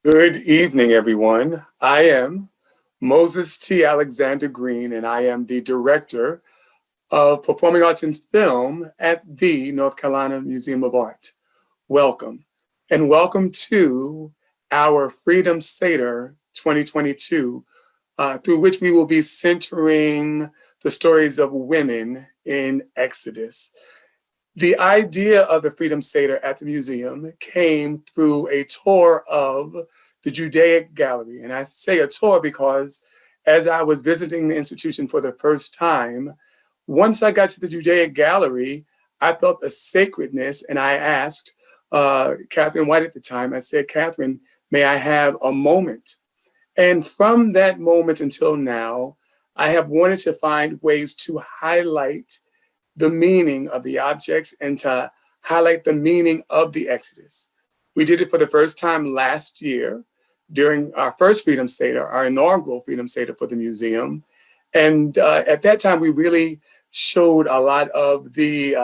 Good evening, everyone. I am Moses T. Alexander Green, and I am the Director of Performing Arts and Film at the North Carolina Museum of Art. Welcome, and welcome to our Freedom Seder 2022, through which we will be centering the stories of women in Exodus. The idea of the Freedom Seder at the museum came through a tour of the Judaic Gallery. And I say a tour because as I was visiting the institution for the first time, once I got to the Judaic Gallery, I felt a sacredness, and I asked Catherine White at the time, I said, Catherine, may I have a moment? And from that moment until now, I have wanted to find ways to highlight the meaning of the objects and to highlight the meaning of the Exodus. We did it for the first time last year during our first Freedom Seder, our inaugural Freedom Seder for the museum. And at that time, we really showed a lot of the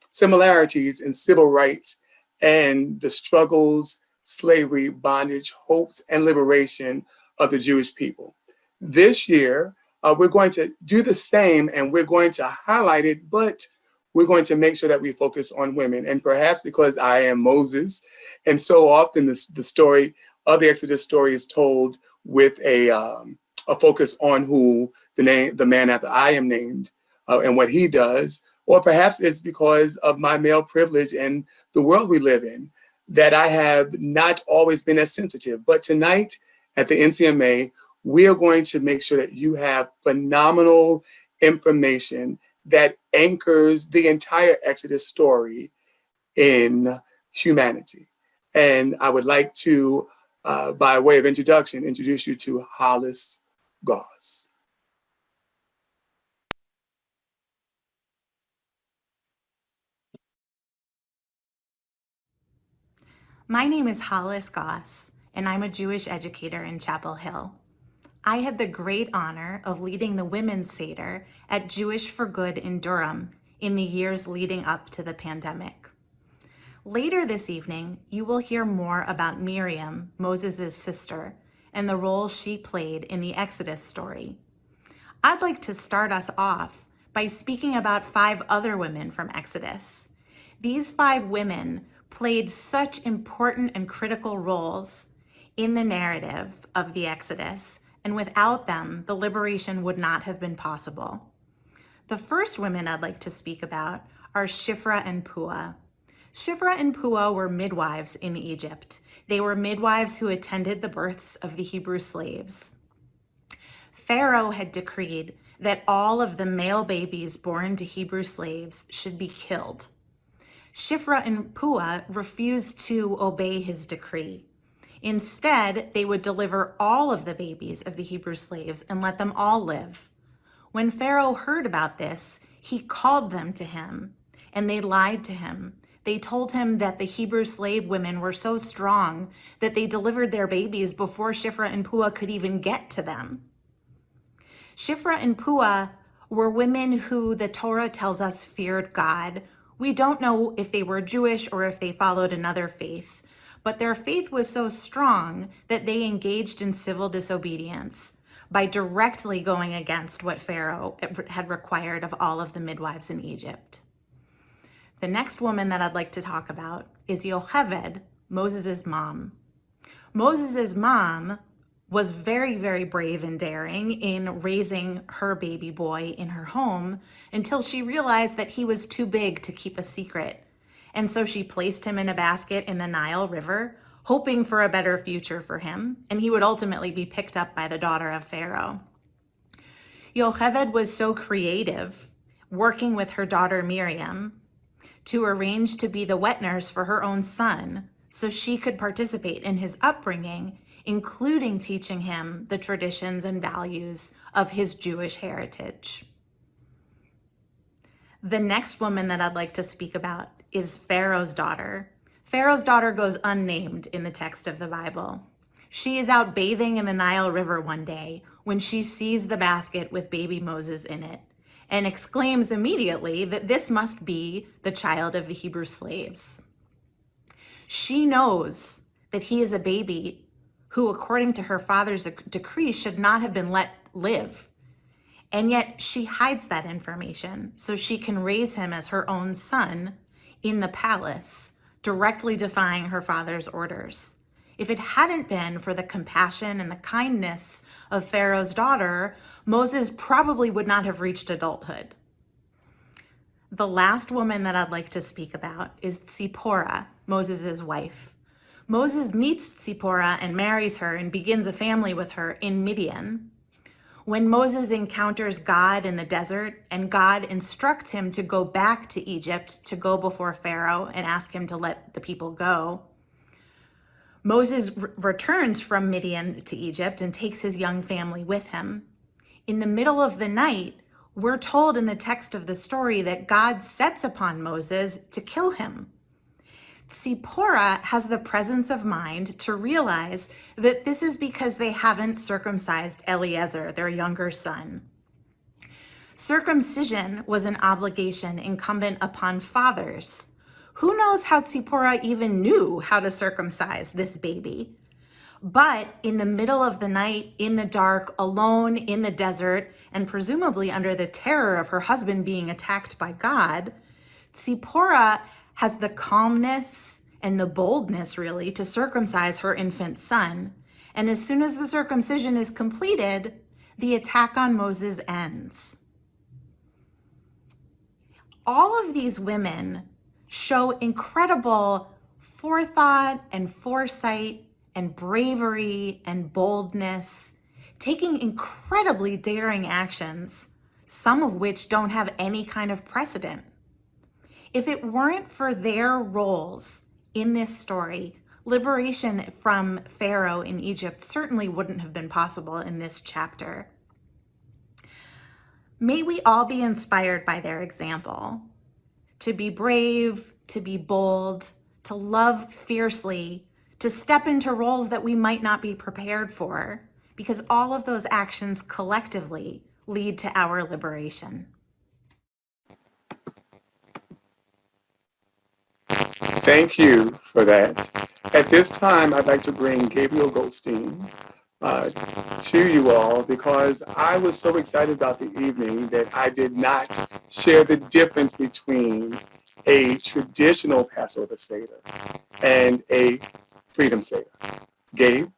similarities in civil rights and the struggles, slavery, bondage, hopes, and liberation of the Jewish people. This year, we're going to do the same, and we're going to highlight it, but we're going to make sure that we focus on women. And perhaps because I am Moses, and so often the story of the Exodus story is told with a focus on who the man after I am named and what he does, or perhaps it's because of my male privilege and the world we live in that I have not always been as sensitive. But tonight at the NCMA, we are going to make sure that you have phenomenal information that anchors the entire Exodus story in humanity. And I would like to, by way of introduction, introduce you to Hollis Goss. My name is Hollis Goss, and I'm a Jewish educator in Chapel Hill. I had the great honor of leading the Women's Seder at Jewish for Good in Durham in the years leading up to the pandemic. Later this evening, you will hear more about Miriam, Moses' sister, and the role she played in the Exodus story. I'd like to start us off by speaking about 5 other women from Exodus. These 5 women played such important and critical roles in the narrative of the Exodus, and without them, the liberation would not have been possible. The first women I'd like to speak about are Shifra and Puah. Shifra and Puah were midwives in Egypt. They were midwives who attended the births of the Hebrew slaves. Pharaoh had decreed that all of the male babies born to Hebrew slaves should be killed. Shifra and Puah refused to obey his decree. Instead, they would deliver all of the babies of the Hebrew slaves and let them all live. When Pharaoh heard about this, he called them to him, and they lied to him. They told him that the Hebrew slave women were so strong that they delivered their babies before Shifra and Puah could even get to them. Shifra and Puah were women who the Torah tells us feared God. We don't know if they were Jewish or if they followed another faith, but their faith was so strong that they engaged in civil disobedience by directly going against what Pharaoh had required of all of the midwives in Egypt. The next woman that I'd like to talk about is Yocheved, Moses' mom. Moses' mom was very, very brave and daring in raising her baby boy in her home until she realized that he was too big to keep a secret. And so she placed him in a basket in the Nile River, hoping for a better future for him, and he would ultimately be picked up by the daughter of Pharaoh. Yocheved was so creative, working with her daughter Miriam, to arrange to be the wet nurse for her own son so she could participate in his upbringing, including teaching him the traditions and values of his Jewish heritage. The next woman that I'd like to speak about is Pharaoh's daughter. Pharaoh's daughter goes unnamed in the text of the Bible. She is out bathing in the Nile River one day when she sees the basket with baby Moses in it and exclaims immediately that this must be the child of the Hebrew slaves. She knows that he is a baby who, according to her father's decree, should not have been let live. And yet she hides that information so she can raise him as her own son in the palace, directly defying her father's orders. If it hadn't been for the compassion and the kindness of Pharaoh's daughter, Moses probably would not have reached adulthood. The last woman that I'd like to speak about is Sipora, Moses' wife. Moses meets Sipora and marries her and begins a family with her in Midian. When Moses encounters God in the desert and God instructs him to go back to Egypt to go before Pharaoh and ask him to let the people go, Moses returns from Midian to Egypt and takes his young family with him. In the middle of the night, we're told in the text of the story that God sets upon Moses to kill him. Sipora has the presence of mind to realize that this is because they haven't circumcised Eliezer, their younger son. Circumcision was an obligation incumbent upon fathers. Who knows how Sipora even knew how to circumcise this baby? But in the middle of the night, in the dark, alone in the desert, and presumably under the terror of her husband being attacked by God, Sipora has the calmness and the boldness, really, to circumcise her infant son. And as soon as the circumcision is completed, the attack on Moses ends. All of these women show incredible forethought and foresight and bravery and boldness, taking incredibly daring actions, some of which don't have any kind of precedent. If it weren't for their roles in this story, liberation from Pharaoh in Egypt certainly wouldn't have been possible in this chapter. May we all be inspired by their example, to be brave, to be bold, to love fiercely, to step into roles that we might not be prepared for, because all of those actions collectively lead to our liberation. Thank you for that. At this time, I'd like to bring Gabriel Goldstein to you all because I was so excited about the evening that I did not share the difference between a traditional Passover Seder and a Freedom Seder. Gabe?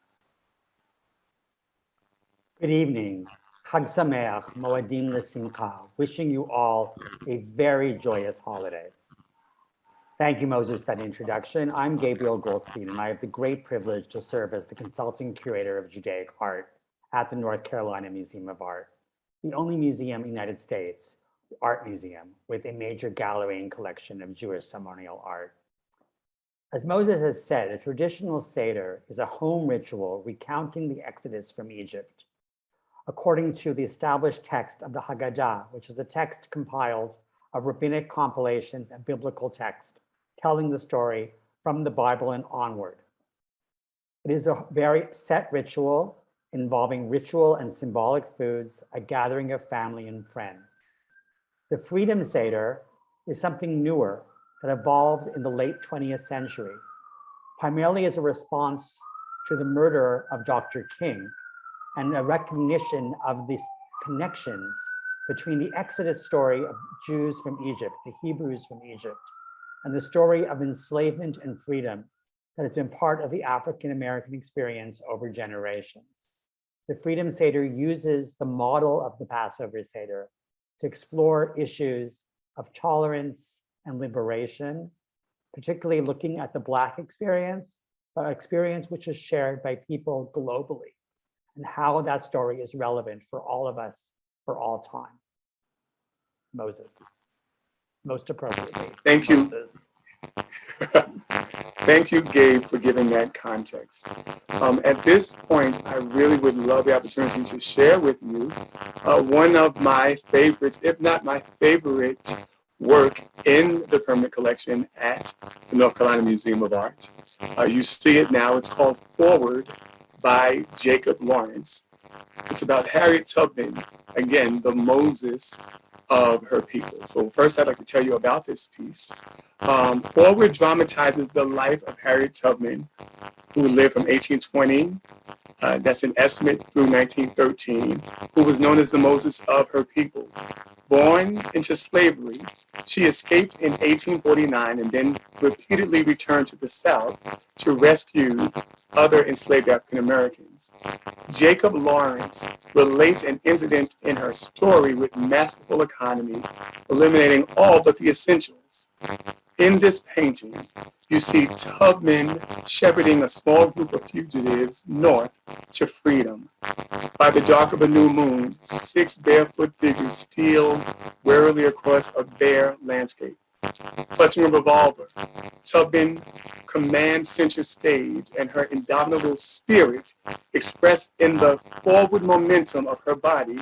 Good evening. Chag Sameach, Moadim L'Simcha. Wishing you all a very joyous holiday. Thank you, Moses, for that introduction. I'm Gabriel Goldstein, and I have the great privilege to serve as the consulting curator of Judaic art at the North Carolina Museum of Art, the only museum in the United States, art museum, with a major gallery and collection of Jewish ceremonial art. As Moses has said, a traditional Seder is a home ritual recounting the exodus from Egypt, according to the established text of the Haggadah, which is a text compiled of rabbinic compilations and biblical text, telling the story from the Bible and onward. It is a very set ritual involving ritual and symbolic foods, a gathering of family and friends. The Freedom Seder is something newer that evolved in the late 20th century, primarily as a response to the murder of Dr. King and a recognition of the connections between the Exodus story of Jews from Egypt, the Hebrews from Egypt, and the story of enslavement and freedom that has been part of the African-American experience over generations. The Freedom Seder uses the model of the Passover Seder to explore issues of tolerance and liberation, particularly looking at the Black experience, experience which is shared by people globally, and how that story is relevant for all of us for all time. Moses, most appropriately. Thank you. Moses. Thank you, Gabe, for giving that context. At this point, I really would love the opportunity to share with you one of my favorites, if not my favorite, work in the permanent collection at the North Carolina Museum of Art. You see it now. It's called Forward by Jacob Lawrence. It's about Harriet Tubman, again, the Moses of her people. So first, I'd like to tell you about this piece. Forward dramatizes the life of Harriet Tubman, who lived from 1820, that's an estimate, through 1913, who was known as the Moses of her people. Born into slavery, she escaped in 1849 and then repeatedly returned to the South to rescue other enslaved African Americans. Jacob Lawrence relates an incident in her story with masterful economy, eliminating all but the essentials. In this painting, you see Tubman shepherding a small group of fugitives north to freedom. By the dark of a new moon, 6 barefoot figures steal warily across a bare landscape. Clutching a revolver, Tubman commands center stage, and her indomitable spirit, expressed in the forward momentum of her body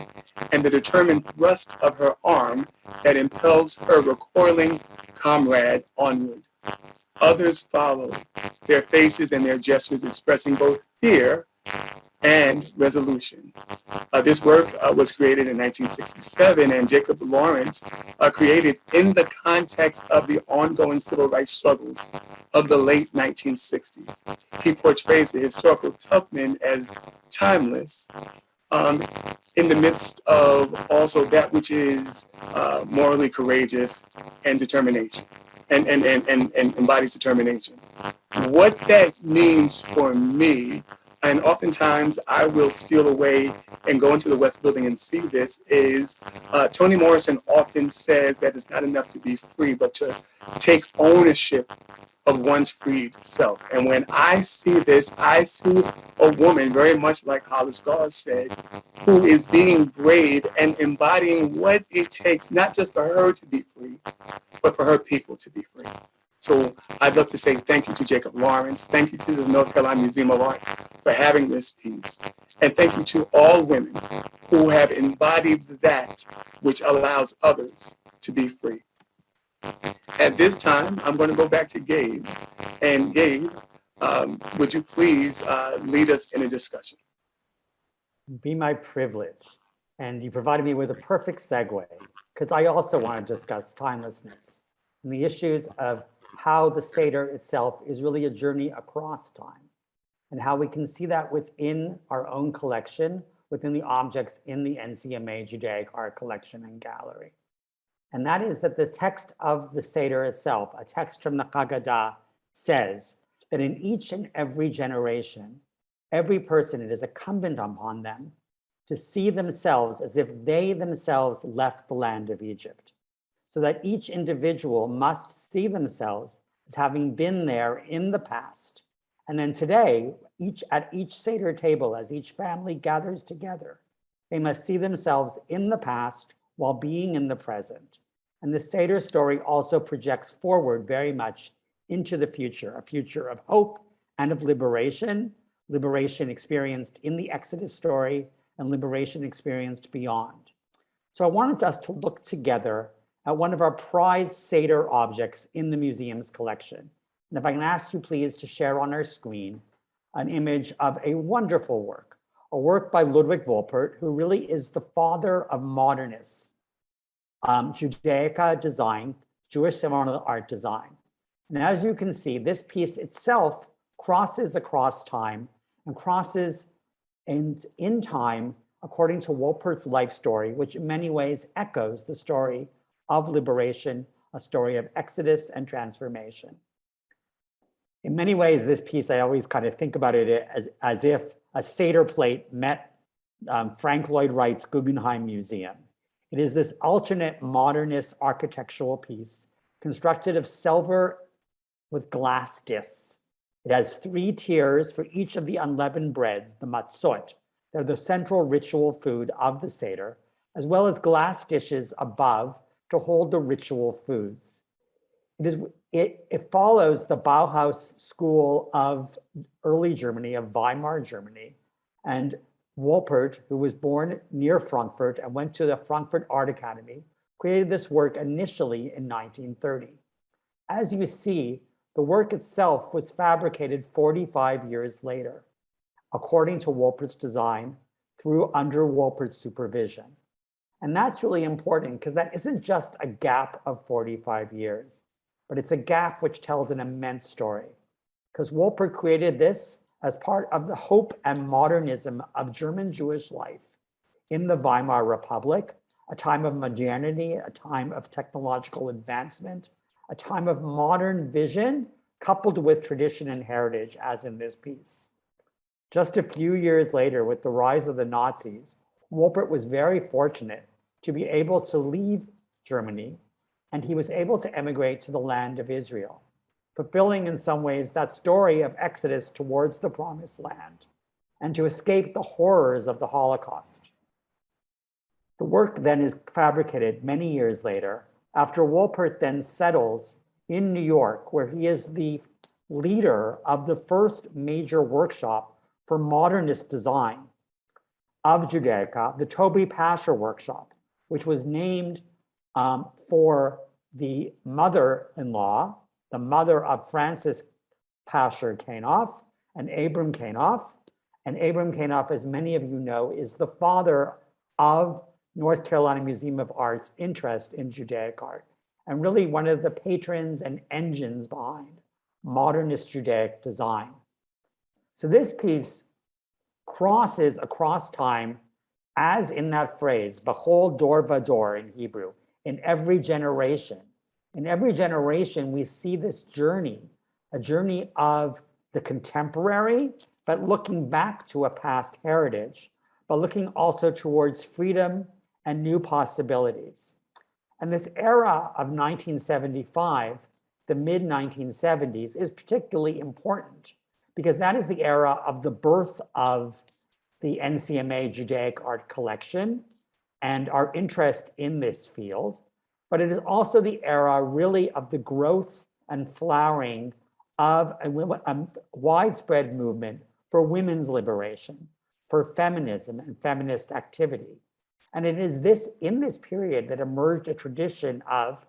and the determined thrust of her arm that impels her recoiling comrade onward. Others follow, their faces and their gestures expressing both fear and resolution. This work was created in 1967, and Jacob Lawrence created in the context of the ongoing civil rights struggles of the late 1960s. He portrays the historical Tubman as timeless in the midst of also that which is morally courageous and determination, and embodies determination. What that means for me, and oftentimes I will steal away and go into the West Building and see this, is Toni Morrison often says that it's not enough to be free, but to take ownership of one's freed self. And when I see this, I see a woman, very much like Hollis Gause said, who is being brave and embodying what it takes, not just for her to be free, but for her people to be free. So I'd love to say thank you to Jacob Lawrence. Thank you to the North Carolina Museum of Art for having this piece. And thank you to all women who have embodied that which allows others to be free. At this time, I'm going to go back to Gabe. And Gabe, would you please lead us in a discussion? Be my privilege. And you provided me with a perfect segue, because I also want to discuss timelessness and the issues of how the Seder itself is really a journey across time, and how we can see that within our own collection, within the objects in the NCMA Judaic Art Collection and Gallery. And that is that the text of the Seder itself, a text from the Haggadah, says that in each and every generation, every person, it is incumbent upon them to see themselves as if they themselves left the land of Egypt, so that each individual must see themselves as having been there in the past. And then today, at each Seder table, as each family gathers together, they must see themselves in the past while being in the present. And the Seder story also projects forward very much into the future, a future of hope and of liberation experienced in the Exodus story and liberation experienced beyond. So I wanted us to look together at one of our prized Seder objects in the museum's collection. And if I can ask you please to share on our screen an image of a wonderful work, a work by Ludwig Wolpert, who really is the father of modernist Judaic design, Jewish ceremonial art design. And as you can see, this piece itself crosses across time and crosses in time according to Wolpert's life story, which in many ways echoes the story of liberation, a story of exodus and transformation. In many ways, this piece, I always kind of think about it as if a Seder plate met Frank Lloyd Wright's Guggenheim Museum. It is this alternate modernist architectural piece constructed of silver with glass discs. It has 3 tiers for each of the unleavened bread, the matzot. They're the central ritual food of the Seder, as well as glass dishes above to hold the ritual foods. It follows the Bauhaus school of early Germany, of Weimar, Germany. And Wolpert, who was born near Frankfurt and went to the Frankfurt Art Academy, created this work initially in 1930. As you see, the work itself was fabricated 45 years later, according to Wolpert's design, under Wolpert's supervision. And that's really important because that isn't just a gap of 45 years, but it's a gap which tells an immense story. Because Wolpert created this as part of the hope and modernism of German Jewish life in the Weimar Republic, a time of modernity, a time of technological advancement, a time of modern vision coupled with tradition and heritage, as in this piece. Just a few years later, with the rise of the Nazis, Wolpert was very fortunate to be able to leave Germany, and he was able to emigrate to the land of Israel, fulfilling in some ways that story of exodus towards the promised land, and to escape the horrors of the Holocaust. The work then is fabricated many years later, after Wolpert then settles in New York, where he is the leader of the first major workshop for modernist design of Judaica, the Toby Pasher workshop, which was named for the mother-in-law, the mother of Francis Pasher Kanoff and Abram Kanoff. And Abram Kanoff, as many of you know, is the father of North Carolina Museum of Art's interest in Judaic art, and really one of the patrons and engines behind modernist Judaic design. So this piece crosses across time, as in that phrase, B'chol dor vador in Hebrew, in every generation. In every generation, we see this journey, a journey of the contemporary, but looking back to a past heritage, but looking also towards freedom and new possibilities. And this era of 1975, the mid-1970s, is particularly important because that is the era of the birth of the NCMA Judaic Art Collection and our interest in this field. But it is also the era really of the growth and flowering of a widespread movement for women's liberation, for feminism and feminist activity. And it is in this period that emerged a tradition of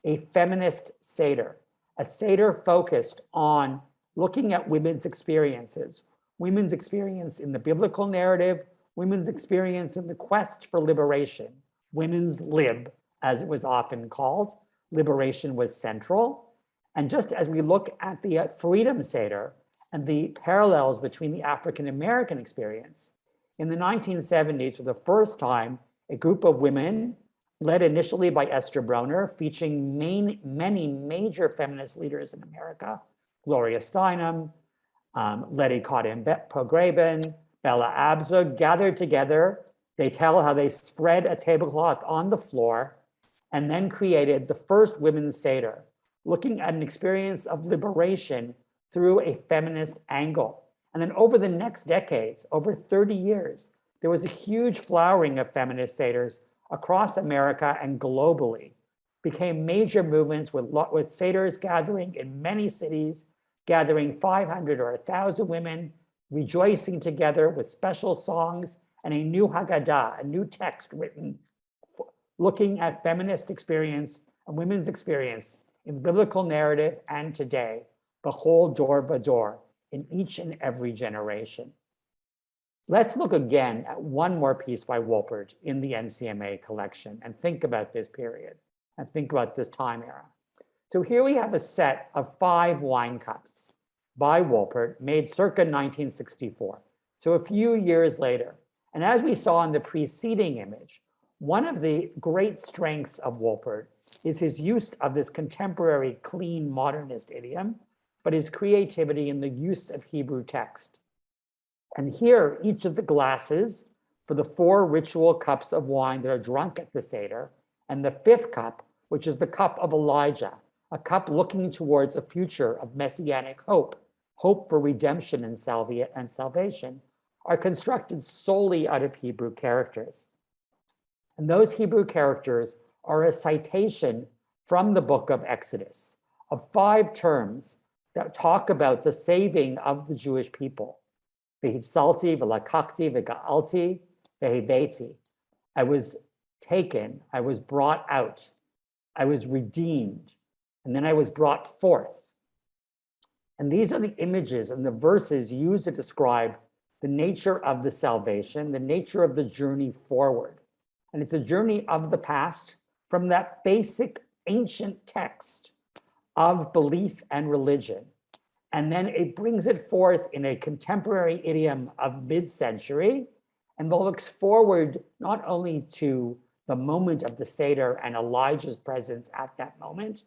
a feminist Seder, a Seder focused on looking at women's experiences in the biblical narrative, women's experience in the quest for liberation, women's lib, as it was often called. Liberation was central. And just as we look at the Freedom Seder and the parallels between the African-American experience, in the 1970s, for the first time, a group of women, led initially by Esther Broner, featuring many major feminist leaders in America, Gloria Steinem, Letty Cotton Pogreben, Bella Abzug, gathered together. They tell how they spread a tablecloth on the floor and then created the first Women's Seder, looking at an experience of liberation through a feminist angle. And then over the next decades, over 30 years, there was a huge flowering of feminist Seders across America and globally. Became major movements with Seders gathering in many cities, gathering 500 or 1,000 women, rejoicing together with special songs and a new Haggadah, a new text written, looking at feminist experience and women's experience in the biblical narrative and today, B'chol dor vador, in each and every generation. Let's look again at one more piece by Wolpert in the NCMA collection and think about this period and think about this time era. So here we have a set of 5 wine cups by Wolpert made circa 1964. So a few years later. And as we saw in the preceding image, one of the great strengths of Wolpert is his use of this contemporary clean modernist idiom, but his creativity in the use of Hebrew text. And here, each of the glasses for the 4 ritual cups of wine that are drunk at the Seder, and the 5th cup, which is the cup of Elijah, a cup looking towards a future of messianic hope, hope for redemption and salvation, are constructed solely out of Hebrew characters. And those Hebrew characters are a citation from the book of Exodus of 5 terms that talk about the saving of the Jewish people. V'hitzalti, v'lakachti, v'ga'alti, v'heveti. I was taken, I was brought out, I was redeemed, and then I was brought forth. And these are the images and the verses used to describe the nature of the salvation, the nature of the journey forward. And it's a journey of the past from that basic ancient text of belief and religion. And then it brings it forth in a contemporary idiom of mid-century, and looks forward not only to the moment of the Seder and Elijah's presence at that moment,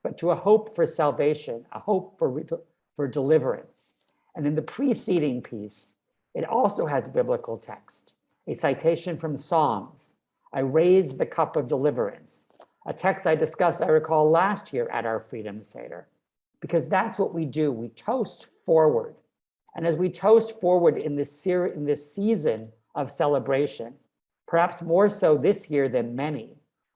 but to a hope for salvation, a hope for deliverance. And in the preceding piece, it also has biblical text, a citation from Psalms. I raise the cup of deliverance, a text I discussed, I recall, last year at our Freedom Seder, because that's what we do. We toast forward. And as we toast forward in this season of celebration, perhaps more so this year than many,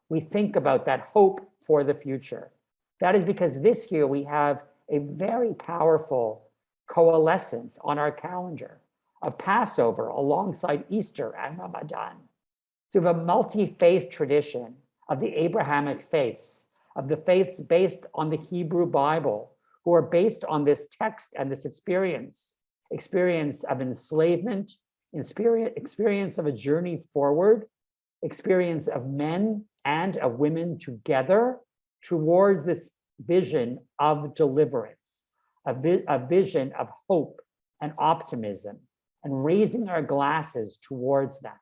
we think about that hope for the future. That is because this year we have a very powerful coalescence on our calendar of Passover alongside Easter and Ramadan. So we have a multi-faith tradition of the Abrahamic faiths, of the faiths based on the Hebrew Bible, who are based on this text and this experience of enslavement, experience of a journey forward, experience of men and of women together towards this vision of deliverance, a vision of hope and optimism, and raising our glasses towards that.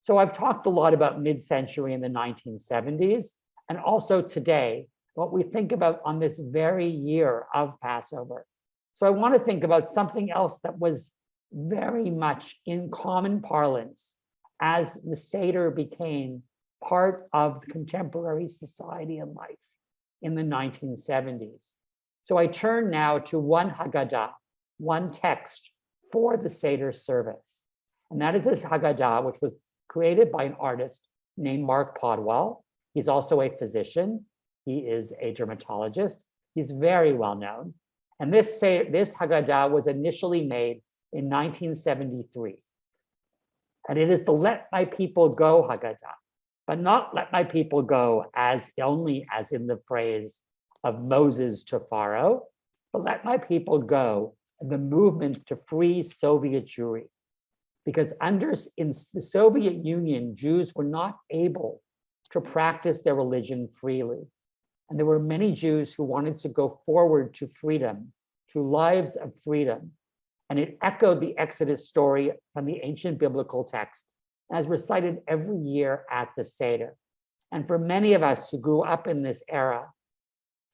So I've talked a lot about mid-century in the 1970s, and also today, what we think about on this very year of Passover. So I want to think about something else that was very much in common parlance as the Seder became part of contemporary society and life in the 1970s. So I turn now to one Haggadah, one text for the Seder service. And that is this Haggadah, which was created by an artist named Mark Podwell. He's also a physician. He is a dermatologist. He's very well known. And this Haggadah was initially made in 1973. And it is the Let My People Go Haggadah, but not let my people go as only as in the phrase of Moses to Pharaoh, but let my people go in the movement to free Soviet Jewry. Because in the Soviet Union, Jews were not able to practice their religion freely. And there were many Jews who wanted to go forward to freedom, to lives of freedom. And it echoed the Exodus story from the ancient biblical text, as recited every year at the Seder. And for many of us who grew up in this era,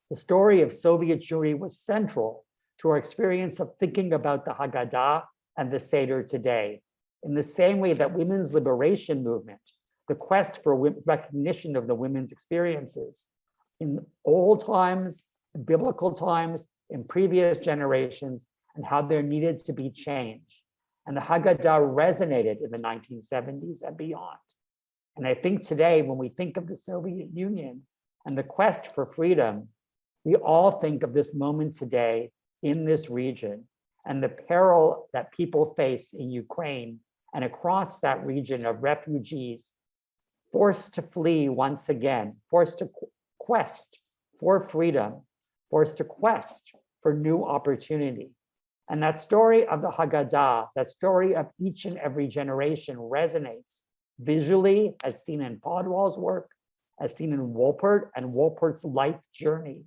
the story of Soviet Jewry was central to our experience of thinking about the Haggadah and the Seder today. In the same way that women's liberation movement, the quest for recognition of the women's experiences in old times, in biblical times, in previous generations, and how there needed to be change. And the Haggadah resonated in the 1970s and beyond. And I think today, when we think of the Soviet Union and the quest for freedom, we all think of this moment today in this region and the peril that people face in Ukraine and across that region of refugees forced to flee once again, forced to quest for freedom, forced to quest for new opportunity. And that story of the Haggadah, that story of each and every generation resonates visually, as seen in Podwell's work, as seen in Wolpert and Wolpert's life journey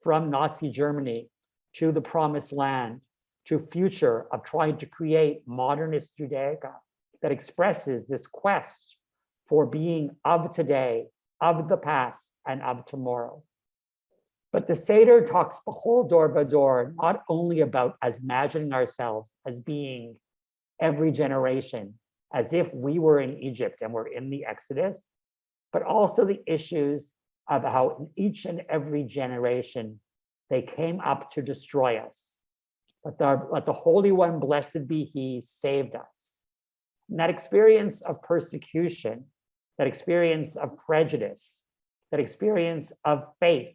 from Nazi Germany to the Promised Land, to future of trying to create modernist Judaic art that expresses this quest for being of today, of the past, and of tomorrow. But the Seder talks b'chol dor v'dor not only about us imagining ourselves as being every generation, as if we were in Egypt and we're in the Exodus, but also the issues of how in each and every generation they came up to destroy us. But the Holy One, blessed be He, saved us. And that experience of persecution, that experience of prejudice, that experience of faith,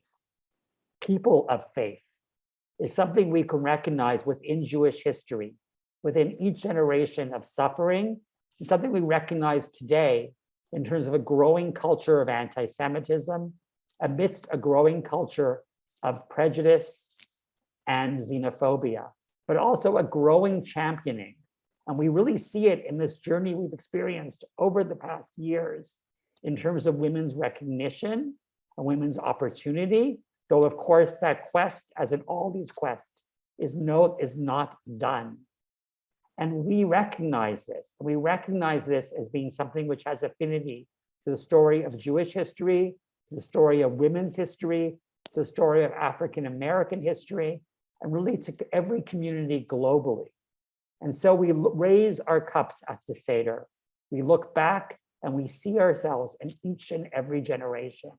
people of faith, is something we can recognize within Jewish history, within each generation of suffering, and something we recognize today in terms of a growing culture of anti-Semitism, amidst a growing culture of prejudice and xenophobia, but also a growing championing. And we really see it in this journey we've experienced over the past years in terms of women's recognition and women's opportunity, Though, of course, that quest, as in all these quests, is not done. And we recognize this. We recognize this as being something which has affinity to the story of Jewish history, to the story of women's history, to the story of African American history, and really to every community globally. And so we raise our cups at the Seder. We look back and we see ourselves in each and every generation.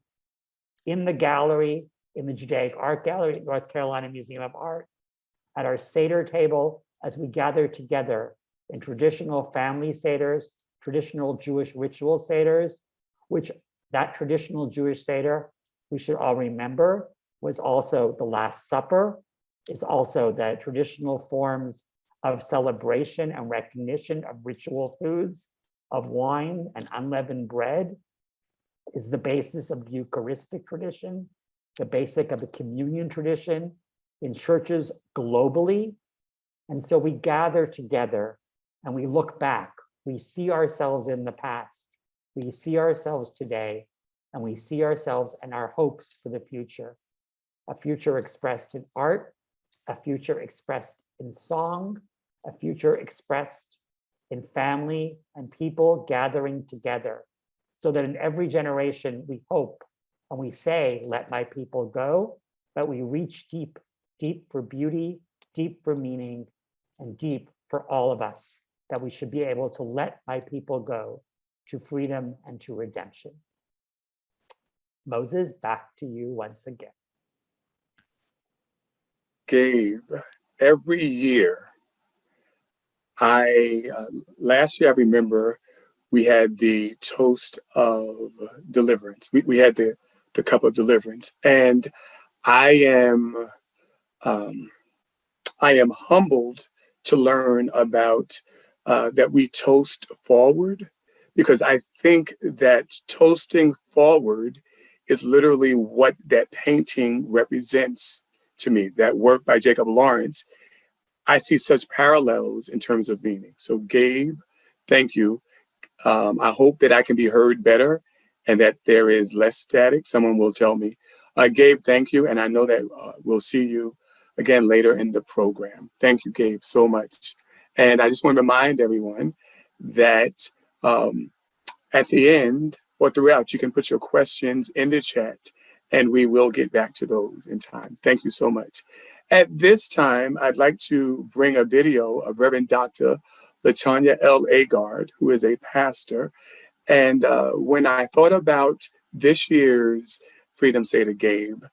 In the gallery, in the Judaic Art Gallery at North Carolina Museum of Art, at our Seder table, as we gather together in traditional family Seders, traditional Jewish ritual Seders, which that traditional Jewish Seder, we should all remember, was also the Last Supper. It's also the traditional forms of celebration and recognition of ritual foods, of wine and unleavened bread, is the basis of the Eucharistic tradition, the basic of the communion tradition in churches globally. And so we gather together and we look back. We see ourselves in the past. We see ourselves today, and we see ourselves and our hopes for the future. A future expressed in art, a future expressed in song, a future expressed in family and people gathering together, so that in every generation we hope and we say, let my people go, but we reach deep, deep for beauty, deep for meaning, and deep for all of us, that we should be able to let my people go to freedom and to redemption. Moses, back to you once again. Gabe, every year, last year I remember we had the toast of deliverance. We had the cup of deliverance, and I am humbled to learn about that we toast forward, because I think that toasting forward is literally what that painting represents to me. That work by Jacob Lawrence, I see such parallels in terms of meaning. So Gabe, thank you. I hope that I can be heard better and that there is less static. Someone will tell me. Gabe, thank you. And I know that we'll see you again later in the program. Thank you, Gabe, so much. And I just want to remind everyone that at the end or throughout, you can put your questions in the chat and we will get back to those in time. Thank you so much. At this time, I'd like to bring a video of Reverend Dr. Latonya L. Agard, who is a pastor. And when I thought about this year's Freedom Seder, Gabe,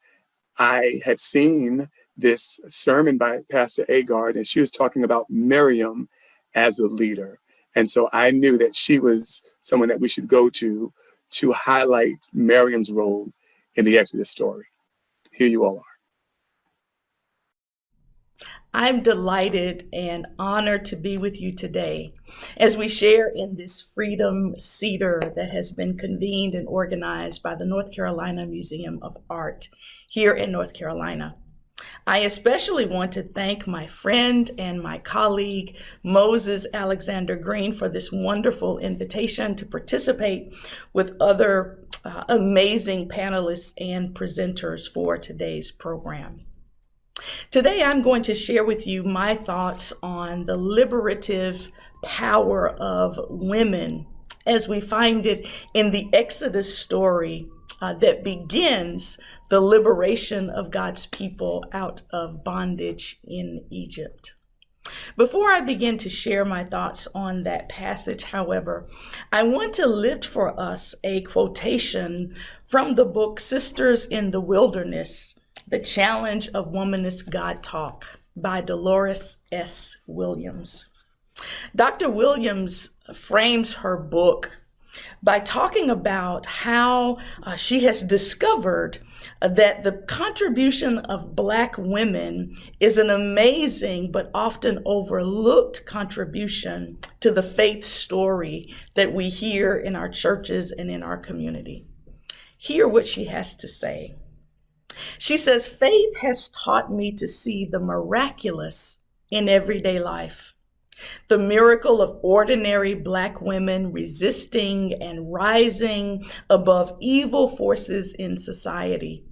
I had seen this sermon by Pastor Agard, and she was talking about Miriam as a leader. And so I knew that she was someone that we should go to highlight Miriam's role in the Exodus story. Here you all are. I'm delighted and honored to be with you today as we share in this Freedom Seder that has been convened and organized by the North Carolina Museum of Art here in North Carolina. I especially want to thank my friend and my colleague, Moses Alexander Green, for this wonderful invitation to participate with other amazing panelists and presenters for today's program. Today, I'm going to share with you my thoughts on the liberative power of women as we find it in the Exodus story that begins the liberation of God's people out of bondage in Egypt. Before I begin to share my thoughts on that passage, however, I want to lift for us a quotation from the book Sisters in the Wilderness, The Challenge of Womanist God Talk by Dolores S. Williams. Dr. Williams frames her book by talking about how she has discovered that the contribution of Black women is an amazing but often overlooked contribution to the faith story that we hear in our churches and in our community. Hear what she has to say. She says, "Faith has taught me to see the miraculous in everyday life. The miracle of ordinary Black women resisting and rising above evil forces in society.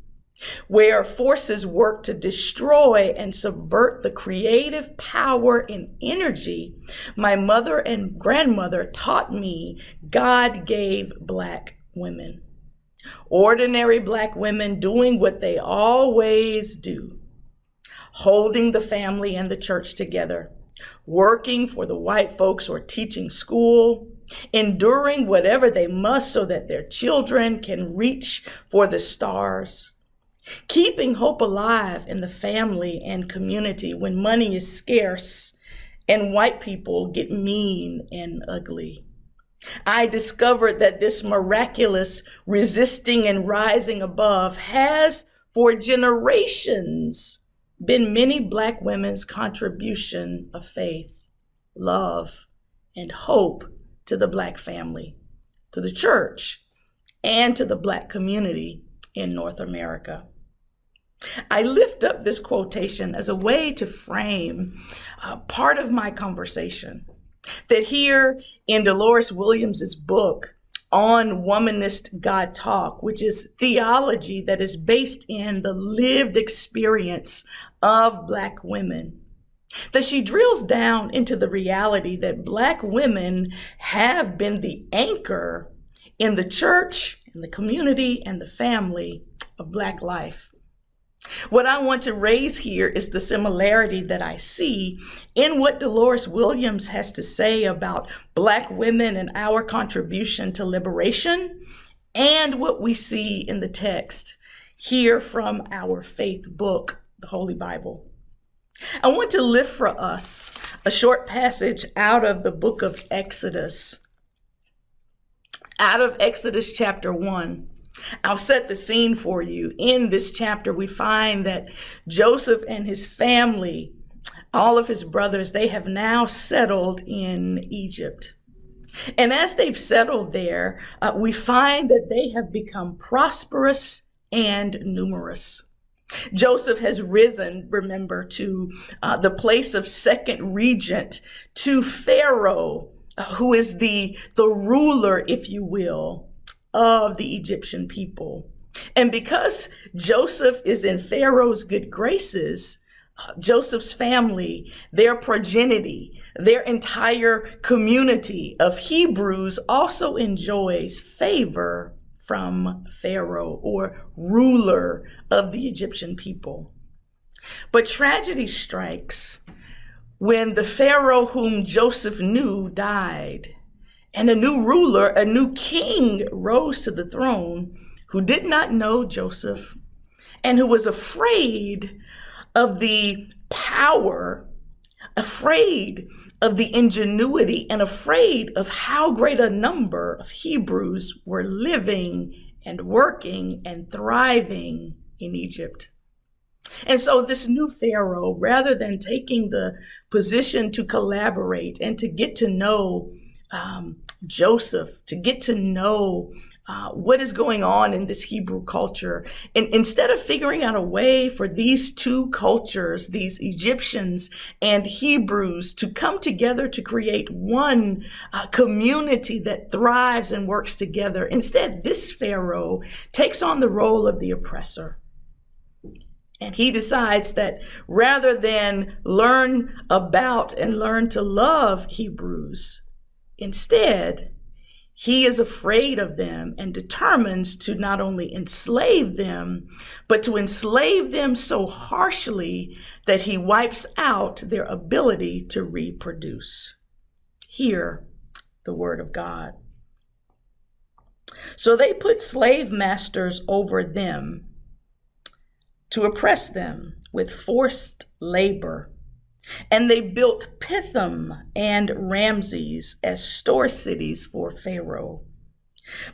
where forces work to destroy and subvert the creative power and energy my mother and grandmother taught me God gave Black women. Ordinary Black women doing what they always do, holding the family and the church together, working for the white folks or teaching school, enduring whatever they must so that their children can reach for the stars, keeping hope alive in the family and community when money is scarce and white people get mean and ugly. I discovered that this miraculous resisting and rising above has for generations been many Black women's contribution of faith, love, and hope to the Black family, to the church, and to the Black community in North America. I lift up this quotation as a way to frame part of my conversation, that here in Dolores Williams's book on Womanist God Talk, which is theology that is based in the lived experience of Black women, that she drills down into the reality that Black women have been the anchor in the church, in the community, and the family of Black life. What I want to raise here is the similarity that I see in what Dolores Williams has to say about Black women and our contribution to liberation, and what we see in the text here from our faith book, the Holy Bible. I want to lift for us a short passage out of the book of Exodus, out of Exodus chapter 1. I'll set the scene for you. In this chapter, we find that Joseph and his family, all of his brothers, they have now settled in Egypt. And as they've settled there, we find that they have become prosperous and numerous. Joseph has risen, remember, to the place of second regent to Pharaoh, who is the ruler, if you will, of the Egyptian people. And because Joseph is in Pharaoh's good graces, Joseph's family, their progeny, their entire community of Hebrews also enjoys favor from Pharaoh, or ruler of the Egyptian people. But tragedy strikes when the Pharaoh whom Joseph knew died, and a new ruler, a new king rose to the throne who did not know Joseph and who was afraid of the power, afraid of the ingenuity, and afraid of how great a number of Hebrews were living and working and thriving in Egypt. And so this new Pharaoh, rather than taking the position to collaborate and to get to know Joseph, to get to know what is going on in this Hebrew culture, and instead of figuring out a way for these two cultures, these Egyptians and Hebrews, to come together to create one community that thrives and works together, instead this Pharaoh takes on the role of the oppressor. And he decides that rather than learn about and learn to love Hebrews, instead, he is afraid of them and determines to not only enslave them, but to enslave them so harshly that he wipes out their ability to reproduce. Hear the word of God. So they put slave masters over them to oppress them with forced labor. And they built Pithom and Ramses as store cities for Pharaoh.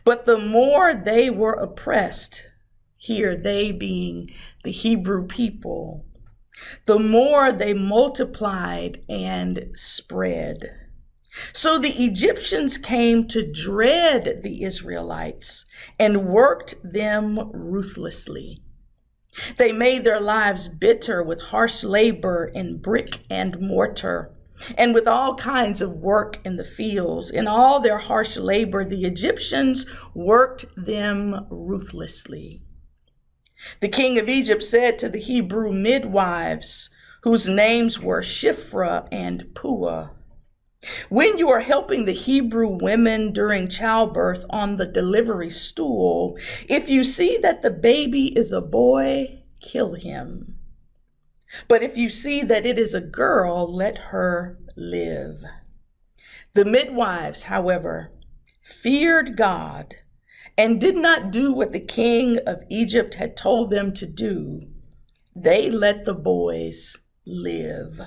But the more they were oppressed, here they being the Hebrew people, the more they multiplied and spread. So the Egyptians came to dread the Israelites and worked them ruthlessly. They made their lives bitter with harsh labor in brick and mortar, and with all kinds of work in the fields. In all their harsh labor, the Egyptians worked them ruthlessly. The king of Egypt said to the Hebrew midwives, whose names were Shiphrah and Puah, when you are helping the Hebrew women during childbirth on the delivery stool, if you see that the baby is a boy, kill him. But if you see that it is a girl, let her live. The midwives, however, feared God and did not do what the king of Egypt had told them to do. They let the boys live.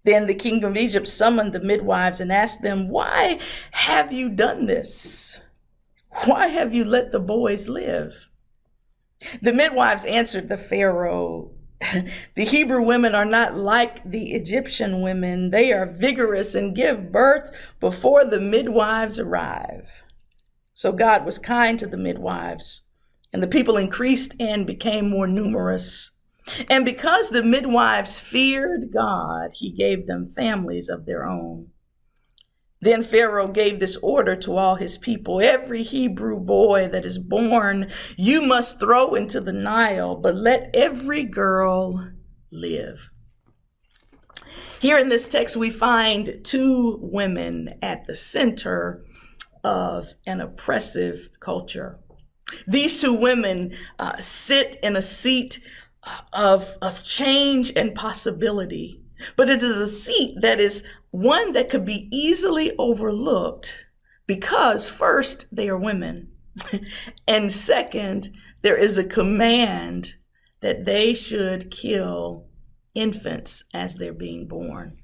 Then the king of Egypt summoned the midwives and asked them, "Why have you done this? Why have you let the boys live?" The midwives answered the Pharaoh, "The Hebrew women are not like the Egyptian women. They are vigorous and give birth before the midwives arrive." So God was kind to the midwives, and the people increased and became more numerous. And because the midwives feared God, he gave them families of their own. Then Pharaoh gave this order to all his people: "Every Hebrew boy that is born, you must throw into the Nile, but let every girl live." Here in this text, we find two women at the center of an oppressive culture. These two women sit in a seat of change and possibility, but it is a seat that is one that could be easily overlooked because, first, they are women, and second, there is a command that they should kill infants as they're being born.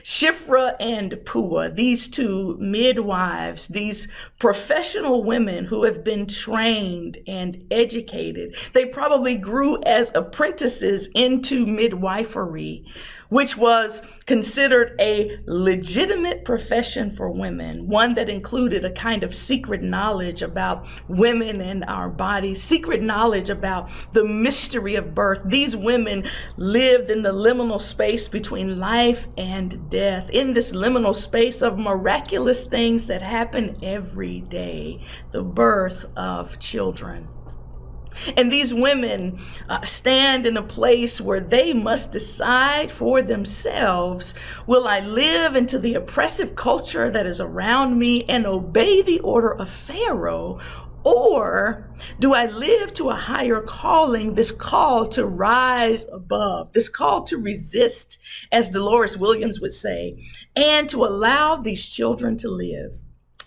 Shiphrah and Puah, these two midwives, these professional women who have been trained and educated, they probably grew as apprentices into midwifery, which was considered a legitimate profession for women, one that included a kind of secret knowledge about women and our bodies, secret knowledge about the mystery of birth. These women lived in the liminal space between life and death, in this liminal space of miraculous things that happen every day, the birth of children. And these women stand in a place where they must decide for themselves: will I live into the oppressive culture that is around me and obey the order of Pharaoh, or do I live to a higher calling, this call to rise above, this call to resist, as Dolores Williams would say, and to allow these children to live?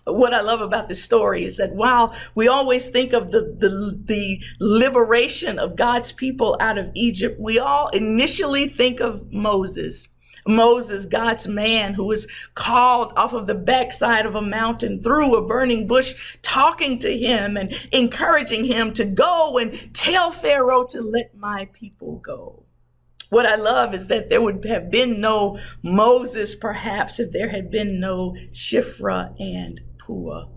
What I love about this story is that while we always think of the liberation of God's people out of Egypt, we all initially think of Moses. Moses, God's man, who was called off of the backside of a mountain through a burning bush, talking to him and encouraging him to go and tell Pharaoh to let my people go. What I love is that there would have been no Moses, perhaps, if there had been no Shiphrah and Puah.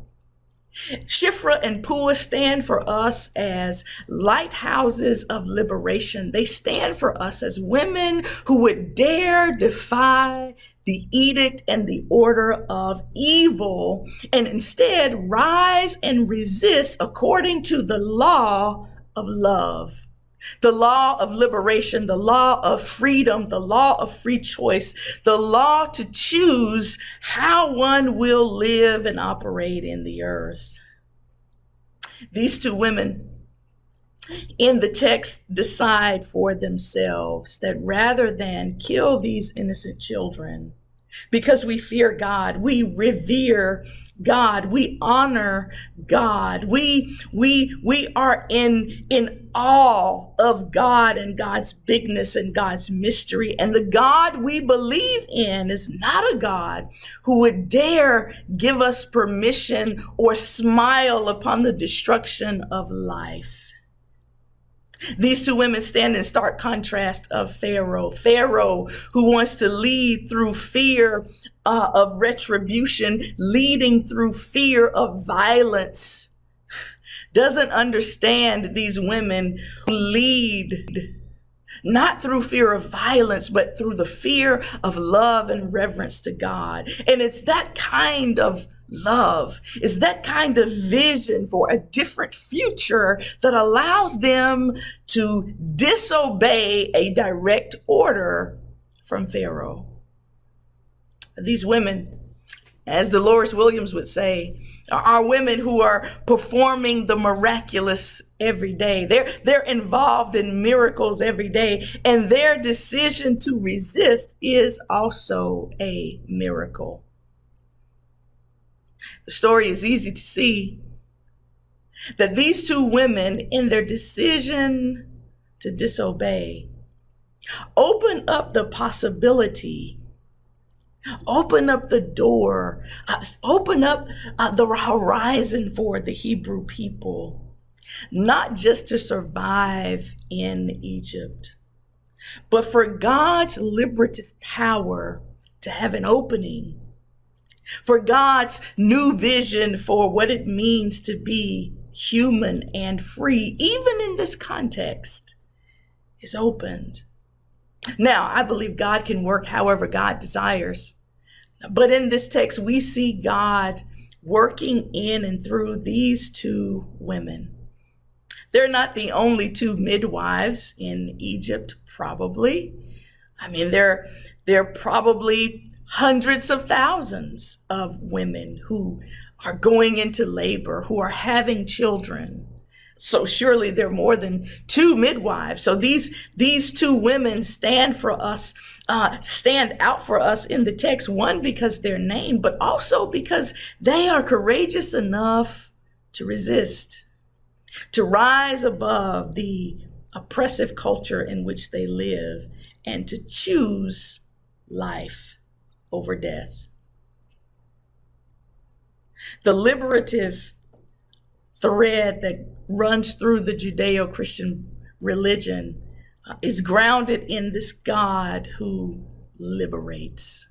Shiphrah and Puah stand for us as lighthouses of liberation. They stand for us as women who would dare defy the edict and the order of evil and instead rise and resist according to the law of love. The law of liberation, the law of freedom, the law of free choice, the law to choose how one will live and operate in the earth. These two women in the text decide for themselves that rather than kill these innocent children, because we fear God, we revere God, we honor God, we are in awe of God and God's bigness and God's mystery. And the God we believe in is not a God who would dare give us permission or smile upon the destruction of life. These two women stand in stark contrast of Pharaoh. Pharaoh, who wants to lead through fear of retribution, leading through fear of violence, doesn't understand these women who lead not through fear of violence, but through the fear of love and reverence to God. And it's that kind of love. It's that kind of vision for a different future that allows them to disobey a direct order from Pharaoh. These women, as Dolores Williams would say, are women who are performing the miraculous every day. They're involved in miracles every day, and their decision to resist is also a miracle. The story is easy to see that these two women, in their decision to disobey, open up the possibility, open up the door, open up the horizon for the Hebrew people, not just to survive in Egypt, but for God's liberative power to have an opening, for God's new vision for what it means to be human and free, even in this context, is opened. Now, I believe God can work however God desires. But in this text, we see God working in and through these two women. They're not the only two midwives in Egypt, probably. I mean, there are probably hundreds of thousands of women who are going into labor, who are having children. So surely there are more than two midwives. So these two women stand out for us in the text, one, because they're named, but also because they are courageous enough to resist, to rise above the oppressive culture in which they live, and to choose life over death. The liberative thread that runs through the Judeo-Christian religion is grounded in this God who liberates.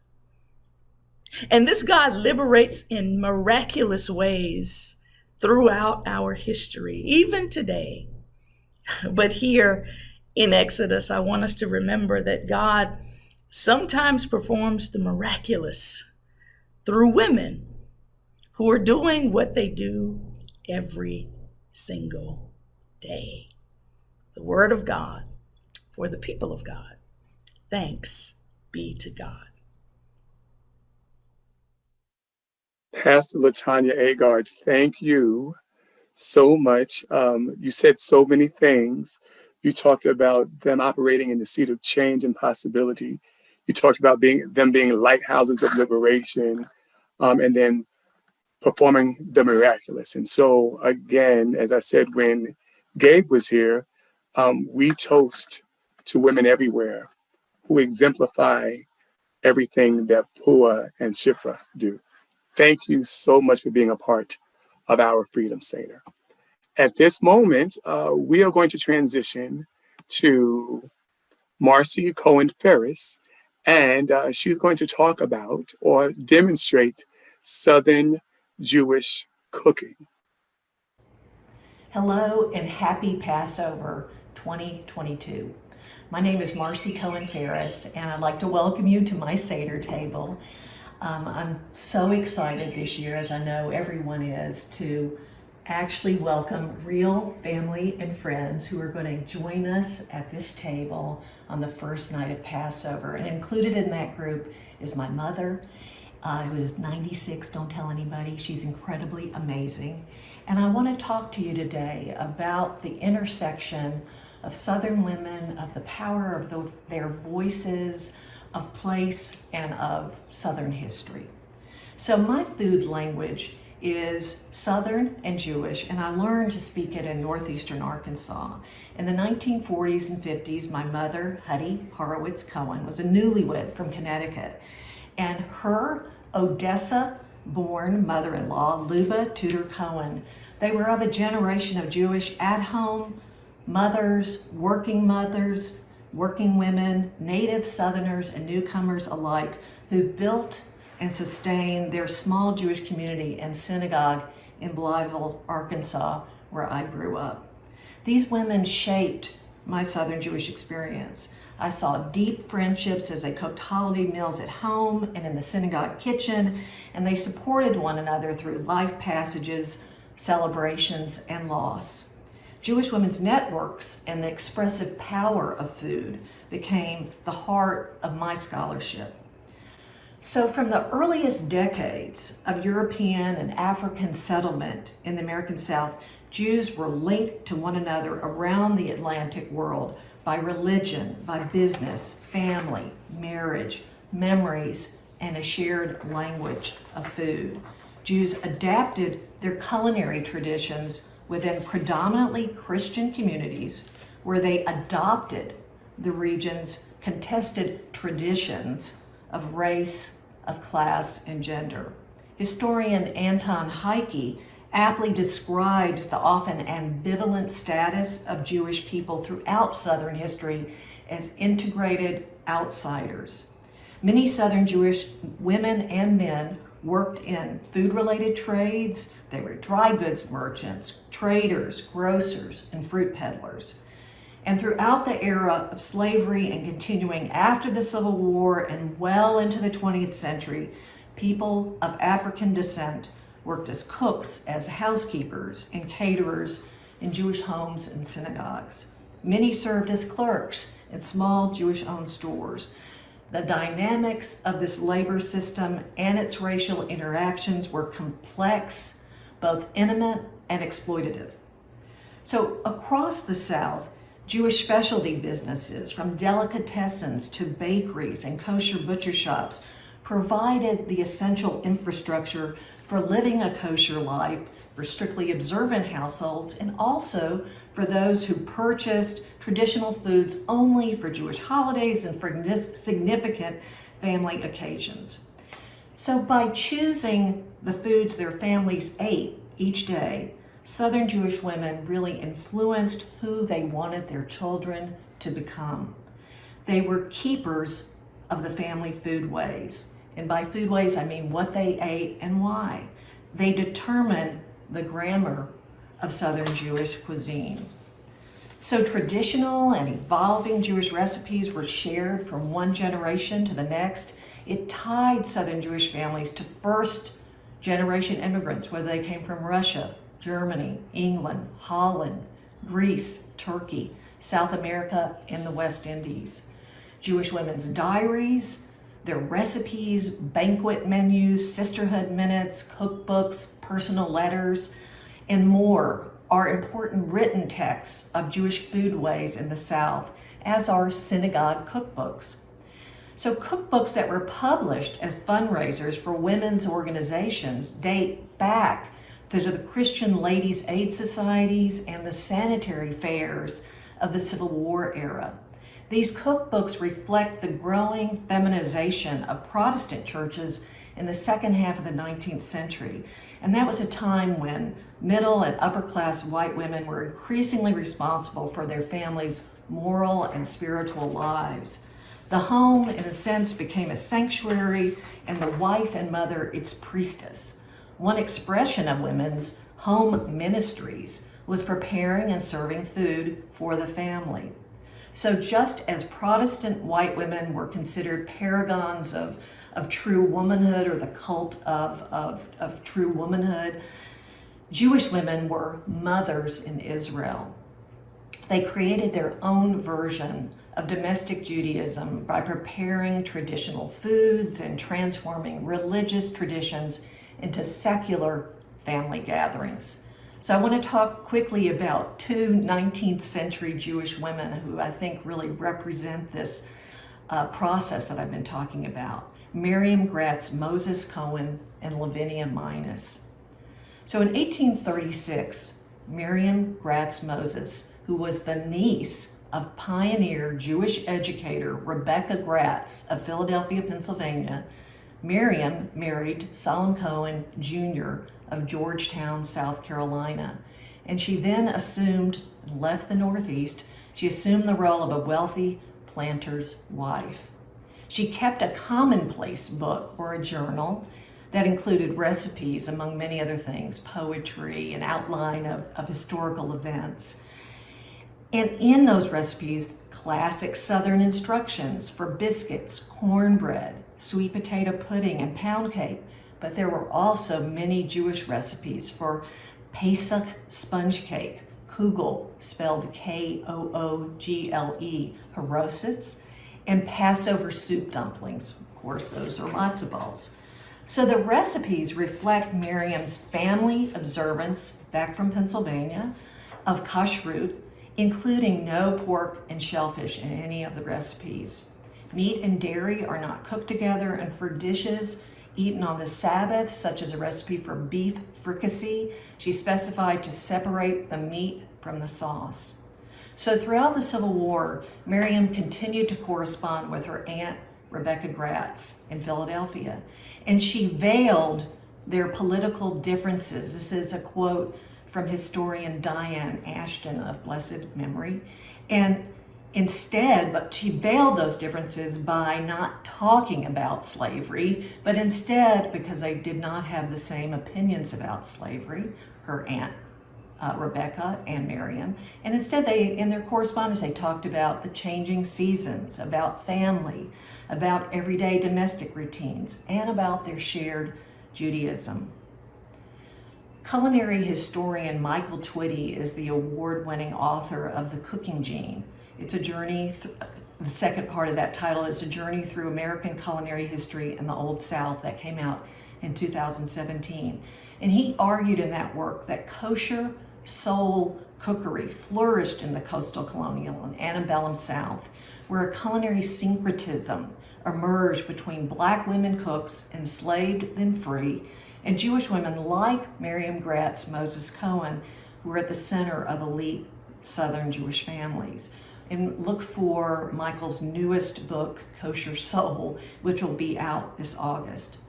And this God liberates in miraculous ways throughout our history, even today. But here in Exodus, I want us to remember that God sometimes performs the miraculous through women who are doing what they do every single day. The word of God for the people of God. Thanks be to God. Pastor Latonya Agard, thank you so much. You said so many things. You talked about them operating in the seat of change and possibility. You talked about them being lighthouses of liberation, and then performing the miraculous. And so, again, as I said, when Gabe was here, we toast to women everywhere who exemplify everything that Pua and Shifra do. Thank you so much for being a part of our Freedom Seder. At this moment, we are going to transition to Marcie Cohen Ferris, and she's going to talk about or demonstrate Southern Jewish cooking. Hello and happy Passover 2022. My name is Marcie Cohen Ferris, and I'd like to welcome you to my Seder table. I'm so excited this year, as I know everyone is, to actually welcome real family and friends who are going to join us at this table on the first night of Passover. And included in that group is my mother, who is 96, don't tell anybody. She's incredibly amazing. And I want to talk to you today about the intersection of Southern women, of the power of their voices, of place, and of Southern history. So my food language is Southern and Jewish, and I learned to speak it in Northeastern Arkansas. In the 1940s and 50s, my mother, Huddy Horowitz Cohen, was a newlywed from Connecticut, and her Odessa-born mother-in-law, Luba Tudor Cohen, they were of a generation of Jewish at-home mothers, working women, native Southerners and newcomers alike, who built and sustained their small Jewish community and synagogue in Blytheville, Arkansas, where I grew up. These women shaped my Southern Jewish experience. I saw deep friendships as they cooked holiday meals at home and in the synagogue kitchen, and they supported one another through life passages, celebrations, and loss. Jewish women's networks and the expressive power of food became the heart of my scholarship. So from the earliest decades of European and African settlement in the American South, Jews were linked to one another around the Atlantic world by religion, by business, family, marriage, memories, and a shared language of food. Jews adapted their culinary traditions within predominantly Christian communities where they adopted the region's contested traditions of race, of class, and gender. Historian Anton Heike aptly describes the often ambivalent status of Jewish people throughout Southern history as integrated outsiders. Many Southern Jewish women and men worked in food-related trades. They were dry goods merchants, traders, grocers, and fruit peddlers. And throughout the era of slavery and continuing after the Civil War and well into the 20th century, people of African descent worked as cooks, as housekeepers, and caterers in Jewish homes and synagogues. Many served as clerks in small Jewish-owned stores. The dynamics of this labor system and its racial interactions were complex, both intimate and exploitative. So across the South, Jewish specialty businesses, from delicatessens to bakeries and kosher butcher shops, provided the essential infrastructure for living a kosher life for strictly observant households, and also for those who purchased traditional foods only for Jewish holidays and for significant family occasions. So by choosing the foods their families ate each day, Southern Jewish women really influenced who they wanted their children to become. They were keepers of the family foodways. And by foodways, I mean what they ate and why. They determined the grammar of Southern Jewish cuisine. So traditional and evolving Jewish recipes were shared from one generation to the next. It tied Southern Jewish families to first-generation immigrants, whether they came from Russia, Germany, England, Holland, Greece, Turkey, South America, and the West Indies. Jewish women's diaries, their recipes, banquet menus, sisterhood minutes, cookbooks, personal letters, and more are important written texts of Jewish foodways in the South, as are synagogue cookbooks. So cookbooks that were published as fundraisers for women's organizations date back to the Christian Ladies' Aid Societies and the sanitary fairs of the Civil War era. These cookbooks reflect the growing feminization of Protestant churches in the second half of the 19th century. And that was a time when middle and upper class white women were increasingly responsible for their families' moral and spiritual lives. The home, in a sense, became a sanctuary, and the wife and mother its priestess. One expression of women's home ministries was preparing and serving food for the family. So just as Protestant white women were considered paragons of true womanhood, or the cult of true womanhood, Jewish women were mothers in Israel. They created their own version of domestic Judaism by preparing traditional foods and transforming religious traditions into secular family gatherings. So I want to talk quickly about two 19th century Jewish women who I think really represent this process that I've been talking about: Miriam Gratz Moses Cohen and Lavinia Minus. So in 1836, Miriam Gratz Moses, who was the niece of pioneer Jewish educator Rebecca Gratz of Philadelphia, Pennsylvania, Miriam married Solomon Cohen Jr. of Georgetown, South Carolina. And she then left the Northeast. She assumed the role of a wealthy planter's wife. She kept a commonplace book, or a journal, that included recipes, among many other things, poetry, an outline of historical events. And in those recipes, classic Southern instructions for biscuits, cornbread, sweet potato pudding, and pound cake. But there were also many Jewish recipes for Pesach sponge cake, kugel, spelled Koogle, harosis, and Passover soup dumplings. Of course, those are matzoh balls. So the recipes reflect Miriam's family observance back from Pennsylvania of kashrut, including no pork and shellfish in any of the recipes. Meat and dairy are not cooked together, and for dishes eaten on the Sabbath, such as a recipe for beef fricassee, she specified to separate the meat from the sauce. So throughout the Civil War, Miriam continued to correspond with her aunt, Rebecca Gratz, in Philadelphia, and she veiled their political differences. This is a quote from historian Diane Ashton of blessed memory. And instead, but she veiled those differences by not talking about slavery, but instead, because they did not have the same opinions about slavery, her aunt Rebecca and Miriam, and instead in their correspondence, they talked about the changing seasons, about family, about everyday domestic routines, and about their shared Judaism. Culinary historian Michael Twitty is the award-winning author of The Cooking Gene. It's a journey, the second part of that title is a journey through American culinary history in the Old South, that came out in 2017. And he argued in that work that kosher soul cookery flourished in the coastal colonial and antebellum South, where a culinary syncretism emerged between Black women cooks, enslaved then free, and Jewish women like Miriam Gratz, Moses Cohen, who were at the center of elite Southern Jewish families. And look for Michael's newest book, Kosher Soul, which will be out this August.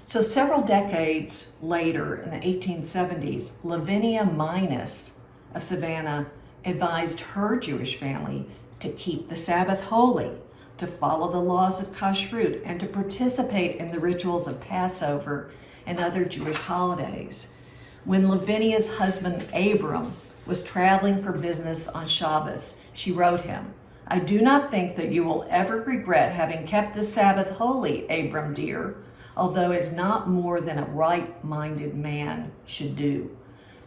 So several decades later, in the 1870s, Lavinia Minus of Savannah advised her Jewish family to keep the Sabbath holy, to follow the laws of kashrut, and to participate in the rituals of Passover and other Jewish holidays. When Lavinia's husband, Abram, was traveling for business on Shabbos, she wrote him, "I do not think that you will ever regret having kept the Sabbath holy, Abram dear, although it's not more than a right-minded man should do."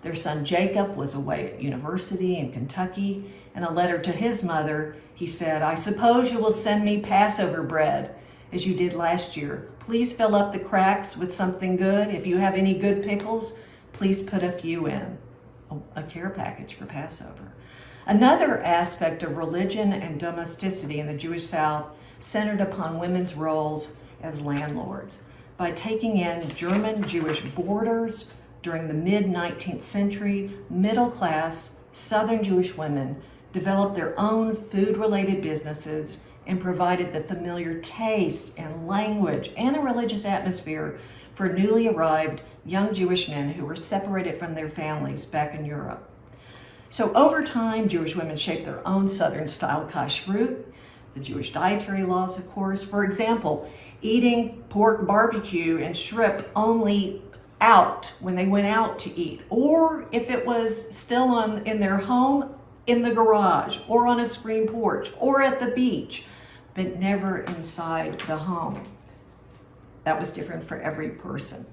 Their son Jacob was away at university in Kentucky. In a letter to his mother, he said, "I suppose you will send me Passover bread, as you did last year. Please fill up the cracks with something good. If you have any good pickles, please put a few in." A care package for Passover. Another aspect of religion and domesticity in the Jewish South centered upon women's roles as landlords. By taking in German Jewish boarders during the mid-19th century, middle-class Southern Jewish women developed their own food-related businesses and provided the familiar taste and language and a religious atmosphere for newly arrived young Jewish men who were separated from their families back in Europe. So over time, Jewish women shaped their own Southern-style kashrut, the Jewish dietary laws, of course. For example, eating pork barbecue and shrimp only out when they went out to eat, or if it was still in their home, in the garage, or on a screen porch, or at the beach, but never inside the home. That was different for every person.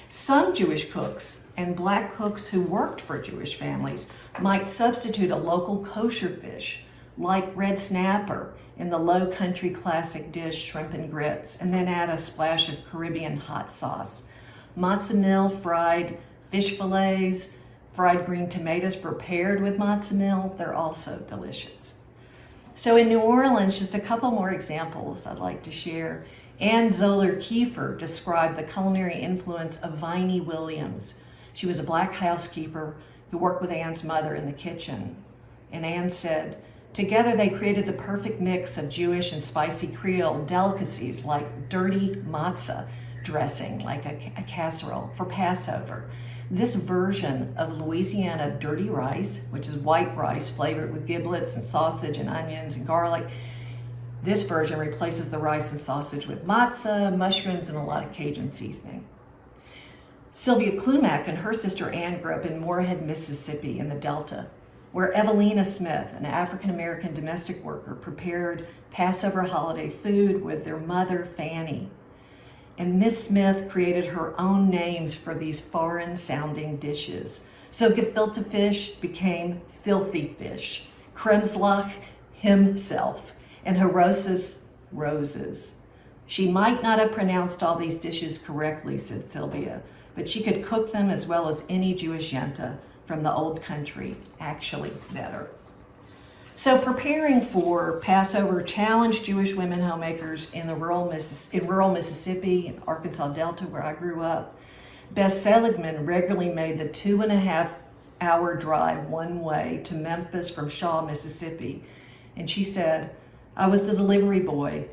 Some Jewish cooks and Black cooks who worked for Jewish families might substitute a local kosher fish, like red snapper, in the Low Country classic dish shrimp and grits, and then add a splash of Caribbean hot sauce. Matzo meal fried fish fillets, fried green tomatoes prepared with matzo meal, they're also delicious. So in New Orleans, just a couple more examples I'd like to share. Ann Zoller Kiefer described the culinary influence of Viney Williams. She was a Black housekeeper who worked with Ann's mother in the kitchen. And Ann said, "Together they created the perfect mix of Jewish and spicy Creole delicacies like dirty matzah dressing, like a casserole for Passover. This version of Louisiana dirty rice, which is white rice flavored with giblets and sausage and onions and garlic, this version replaces the rice and sausage with matzah, mushrooms, and a lot of Cajun seasoning." Sylvia Klumack and her sister Ann grew up in Moorhead, Mississippi in the Delta. where Evelina Smith, an African-American domestic worker, prepared Passover holiday food with their mother, Fanny. And Miss Smith created her own names for these foreign-sounding dishes. So gefilte fish became filthy fish, Kremslach himself, and Harosas roses. She might not have pronounced all these dishes correctly, said Sylvia, but she could cook them as well as any Jewish yenta from the old country, actually better. So preparing for Passover challenged Jewish women homemakers in rural Mississippi and Arkansas Delta, where I grew up. Beth Seligman regularly made the 2.5-hour drive one way to Memphis from Shaw, Mississippi. And she said, I was the delivery boy.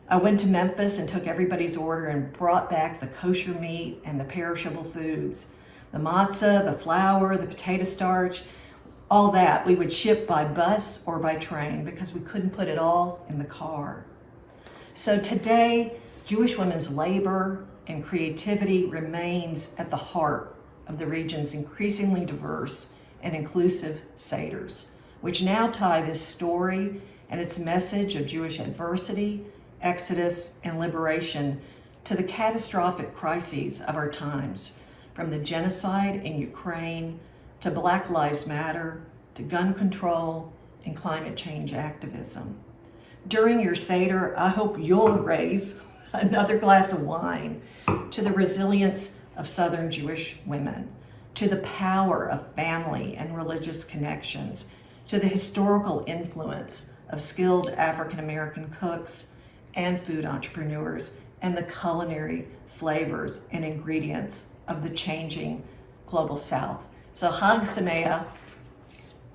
I went to Memphis and took everybody's order and brought back the kosher meat and the perishable foods. The matzah, the flour, the potato starch, all that we would ship by bus or by train because we couldn't put it all in the car. So today, Jewish women's labor and creativity remains at the heart of the region's increasingly diverse and inclusive Seders, which now tie this story and its message of Jewish adversity, exodus, and liberation to the catastrophic crises of our times, from the genocide in Ukraine to Black Lives Matter, to gun control and climate change activism. During your Seder, I hope you'll raise another glass of wine to the resilience of Southern Jewish women, to the power of family and religious connections, to the historical influence of skilled African-American cooks and food entrepreneurs, and the culinary flavors and ingredients of the changing global South. So Chag Sameach,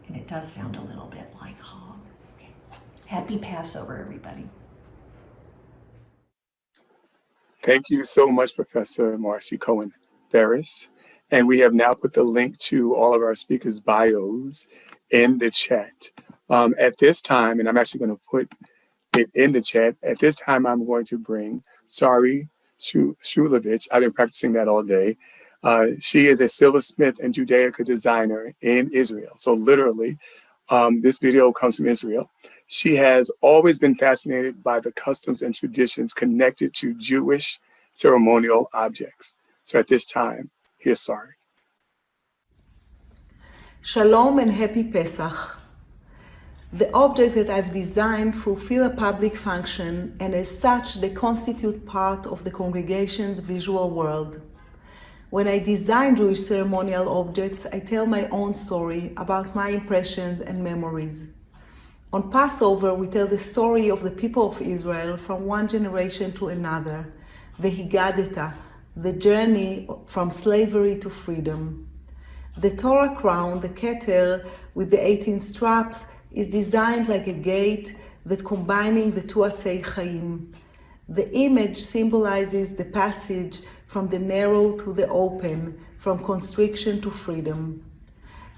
and it does sound a little bit like hog. Okay. Happy Passover, everybody. Thank you so much, Professor Marcie Cohen Ferris. And we have now put the link to all of our speakers' bios in the chat. At this time, and I'm actually going to put it in the chat, at this time I'm going to bring Sari Shulevich. I've been practicing that all day. She is a silversmith and Judaic designer in Israel. So literally, this video comes from Israel. She has always been fascinated by the customs and traditions connected to Jewish ceremonial objects. So at this time, here's Sari. Shalom and happy Pesach. The objects that I've designed fulfill a public function, and as such, they constitute part of the congregation's visual world. When I design Jewish ceremonial objects, I tell my own story about my impressions and memories. On Passover, we tell the story of the people of Israel from one generation to another, the Higadeta, the journey from slavery to freedom. The Torah crown, the keter, with the 18 straps, is designed like a gate that combining the two atzei chaim. The image symbolizes the passage from the narrow to the open, from constriction to freedom.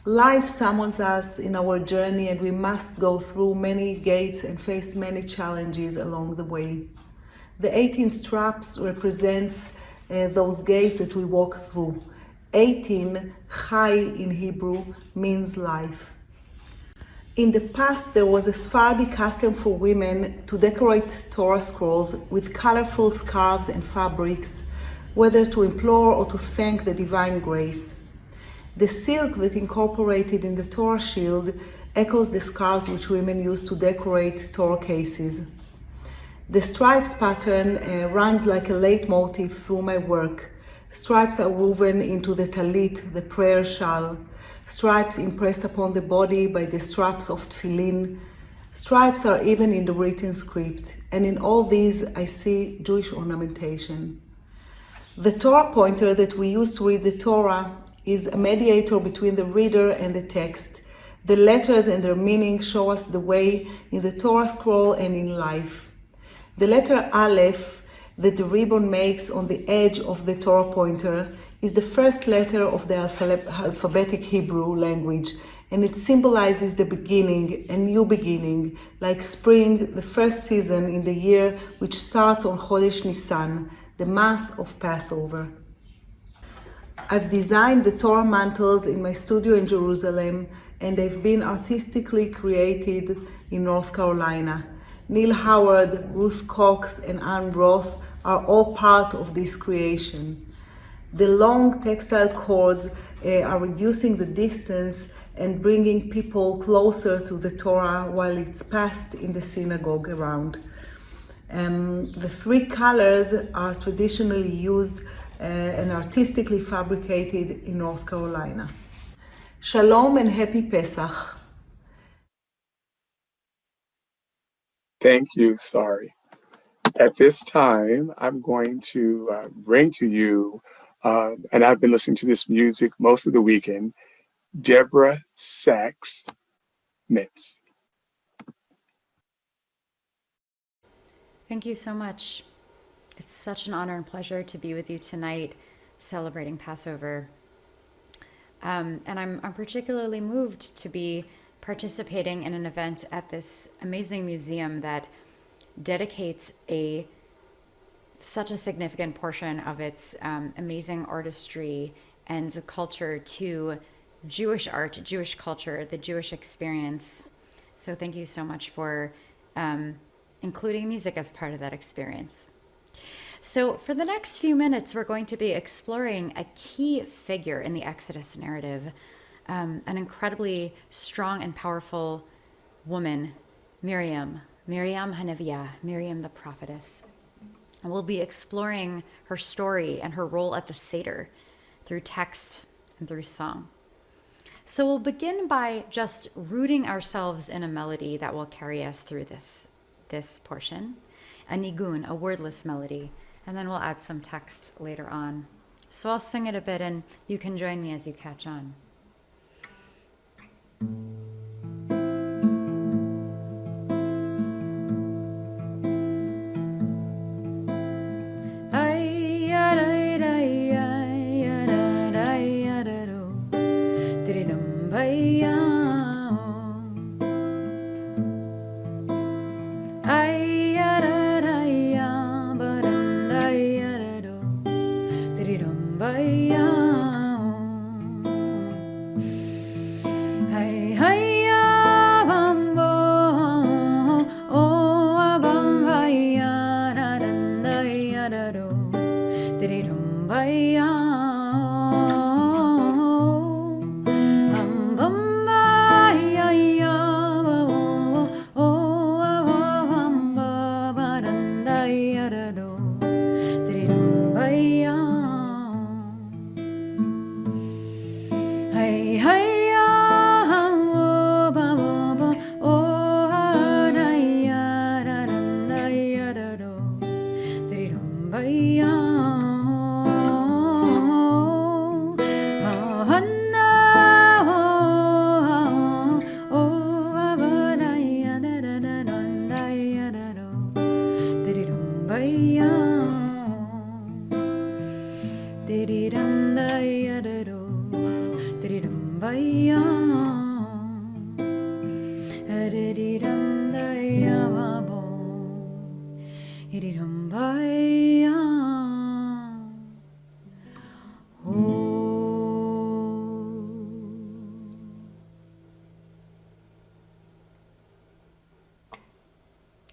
Life summons us in our journey, and we must go through many gates and face many challenges along the way. The 18 straps represents those gates that we walk through. 18, chai in Hebrew, means life. In the past, there was a Sephardi custom for women to decorate Torah scrolls with colorful scarves and fabrics, whether to implore or to thank the divine grace. The silk that incorporated in the Torah shield echoes the scarves which women use to decorate Torah cases. The stripes pattern runs like a leitmotif through my work. Stripes are woven into the talit, the prayer shawl. Stripes impressed upon the body by the straps of tefillin. Stripes are even in the written script, and in all these I see Jewish ornamentation. The Torah pointer that we use to read the Torah is a mediator between the reader and the text. The letters and their meaning show us the way in the Torah scroll and in life. The letter Aleph that the ribbon makes on the edge of the Torah pointer is the first letter of the alphabetic Hebrew language, and it symbolizes the beginning, a new beginning, like spring, the first season in the year, which starts on Chodesh Nisan, the month of Passover. I've designed the Torah mantles in my studio in Jerusalem, and they've been artistically created in North Carolina. Neil Howard, Ruth Cox, and Ann Roth are all part of this creation. The long textile cords are reducing the distance and bringing people closer to the Torah while it's passed in the synagogue around. The three colors are traditionally used and artistically fabricated in North Carolina. Shalom and happy Pesach. Thank you, Sari. At this time, I'm going to bring to you, and I've been listening to this music most of the weekend, Deborah Sachs Mitz. Thank you so much. It's such an honor and pleasure to be with you tonight celebrating Passover. And I'm particularly moved to be participating in an event at this amazing museum that dedicates such a significant portion of its amazing artistry and culture to Jewish art, Jewish culture, the Jewish experience. So thank you so much for including music as part of that experience. So for the next few minutes, we're going to be exploring a key figure in the Exodus narrative, an incredibly strong and powerful woman, Miriam Hanaviyah, Miriam the prophetess. And we'll be exploring her story and her role at the Seder through text and through song. So we'll begin by just rooting ourselves in a melody that will carry us through this portion, a nigun, a wordless melody, and then we'll add some text later on. So I'll sing it a bit and you can join me as you catch on.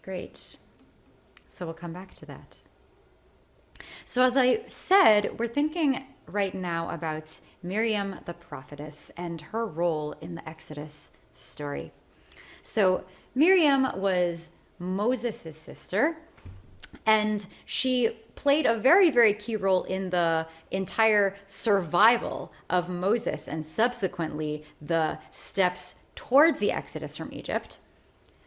Great. So we'll come back to that. So as I said, we're thinking right now about Miriam the prophetess and her role in the Exodus story. So Miriam was Moses' sister, and she played a very, very key role in the entire survival of Moses and subsequently the steps towards the Exodus from Egypt.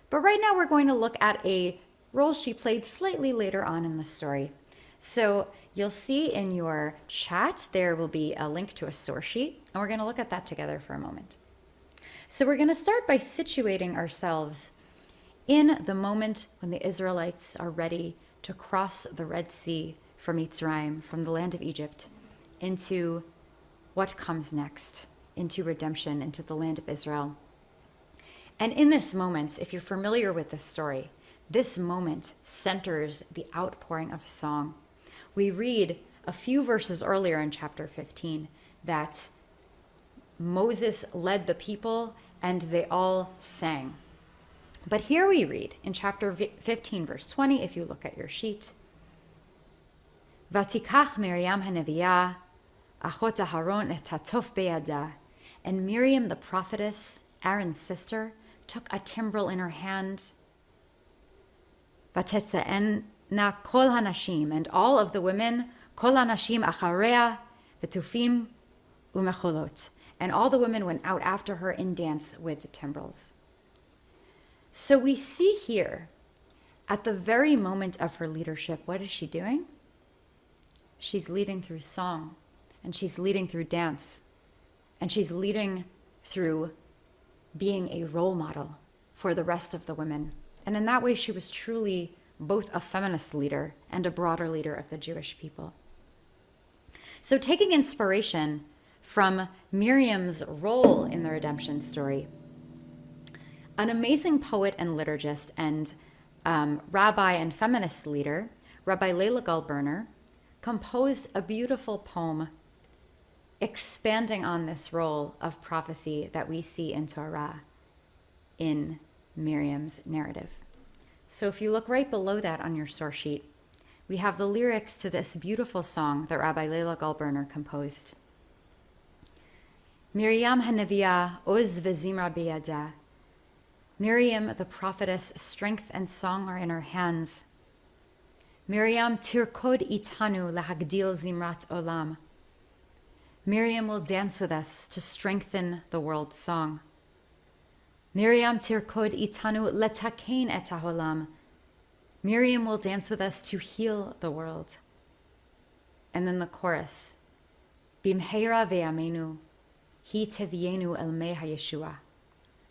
But right now we're going to look at a role she played slightly later on in the story. So you'll see in your chat, there will be a link to a source sheet, and we're going to look at that together for a moment. So we're going to start by situating ourselves in the moment when the Israelites are ready to cross the Red Sea from Mitzrayim, from the land of Egypt, into what comes next, into redemption, into the land of Israel. And in this moment, if you're familiar with this story, this moment centers the outpouring of song. We read a few verses earlier in chapter 15 that Moses led the people and they all sang. But here we read in chapter 15, verse 20, if you look at your sheet, Vatikach Miriam haneviyah, achot Aharon et hatof beyada. And Miriam the prophetess, Aaron's sister, took a timbrel in her hand. Vatetzaena kol hanashim, and all of the women, kol hanashim acharea v'tufim umecholot. And all the women went out after her in dance with timbrels. So we see here, at the very moment of her leadership, what is she doing? She's leading through song, and she's leading through dance, and she's leading through being a role model for the rest of the women. And in that way, she was truly both a feminist leader and a broader leader of the Jewish people. So taking inspiration from Miriam's role in the redemption story, an amazing poet and liturgist and rabbi and feminist leader, Rabbi Leila Goldberner, composed a beautiful poem expanding on this role of prophecy that we see in Torah in Miriam's narrative. So if you look right below that on your source sheet, we have the lyrics to this beautiful song that Rabbi Leila Goldberner composed. Miriam haneviyah oz vezimra beyada. Miriam, the prophetess, strength and song are in her hands. Miriam tirkod itanu lahagdil zimrat olam. Miriam will dance with us to strengthen the world's song. Miriam tirkod itanu letakein et haolam. Miriam will dance with us to heal the world. And then the chorus. Bimheira ve'amenu, hi tevienu el me hayeshua.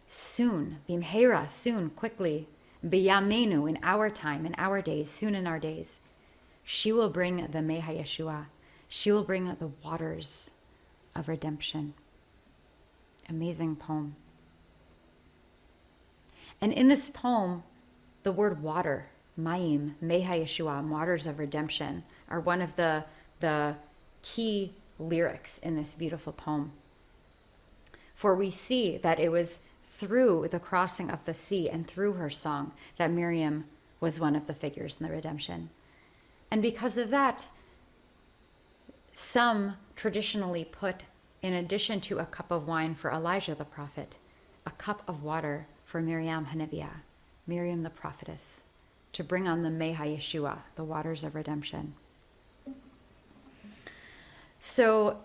Soon, bimheira, soon, quickly, beyamenu, in our time, in our days, soon in our days, she will bring the me hayeshua. She will bring the waters of redemption. Amazing poem. And in this poem, the word water, mayim, me hayeshua, waters of redemption, are one of the key lyrics in this beautiful poem. For we see that it was through the crossing of the sea and through her song that Miriam was one of the figures in the redemption. And because of that, some traditionally put, in addition to a cup of wine for Elijah the prophet, a cup of water for Miriam haneviyah, Miriam the prophetess, to bring on the me hayeshua, the waters of redemption. So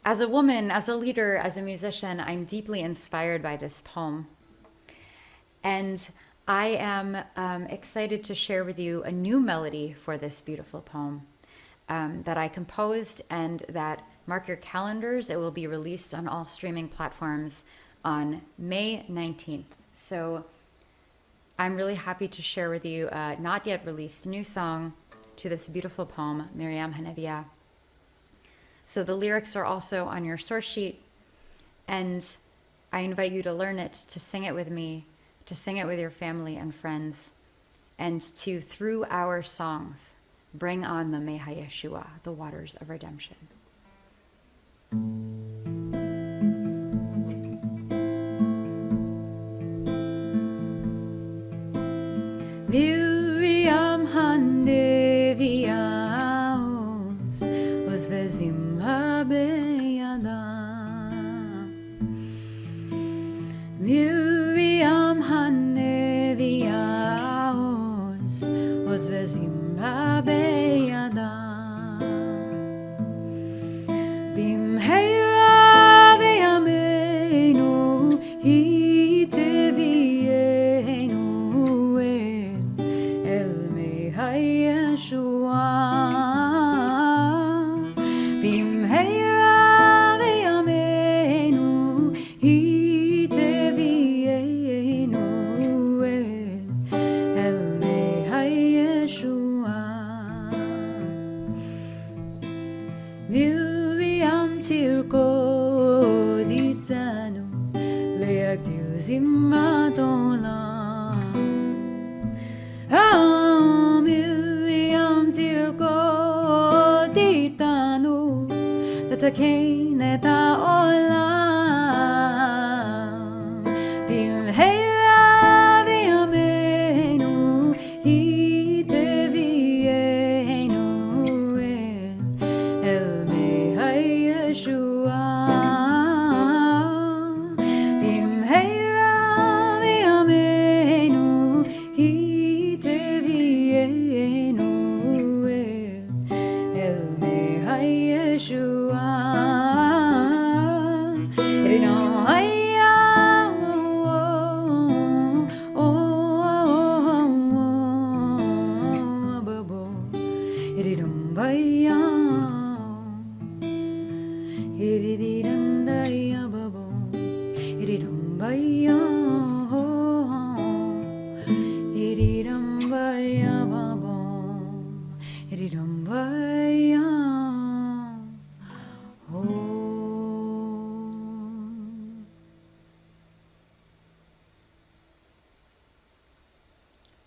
as a woman, as a leader, as a musician, I'm deeply inspired by this poem. And I am excited to share with you a new melody for this beautiful poem that I composed, and that, mark your calendars, it will be released on all streaming platforms on May 19th. So I'm really happy to share with you a not yet released new song to this beautiful poem, Miriam haneviyah. So the lyrics are also on your source sheet, and I invite you to learn it, to sing it with me, to sing it with your family and friends, and to, through our songs, bring on the me hayeshua, the waters of redemption. Miriam haneviyah oz vezimra beyada. Miriam haneviyah oz vezimra beyada. Bimheira ve'yameinu hi tevienu el me hayeshua. Bimheira ve'yameinu hi tevienu el me hayeshua. Miriam tirkod itanu leagdil zimrat olam. Miriam tirkod itanu letakein et haolam.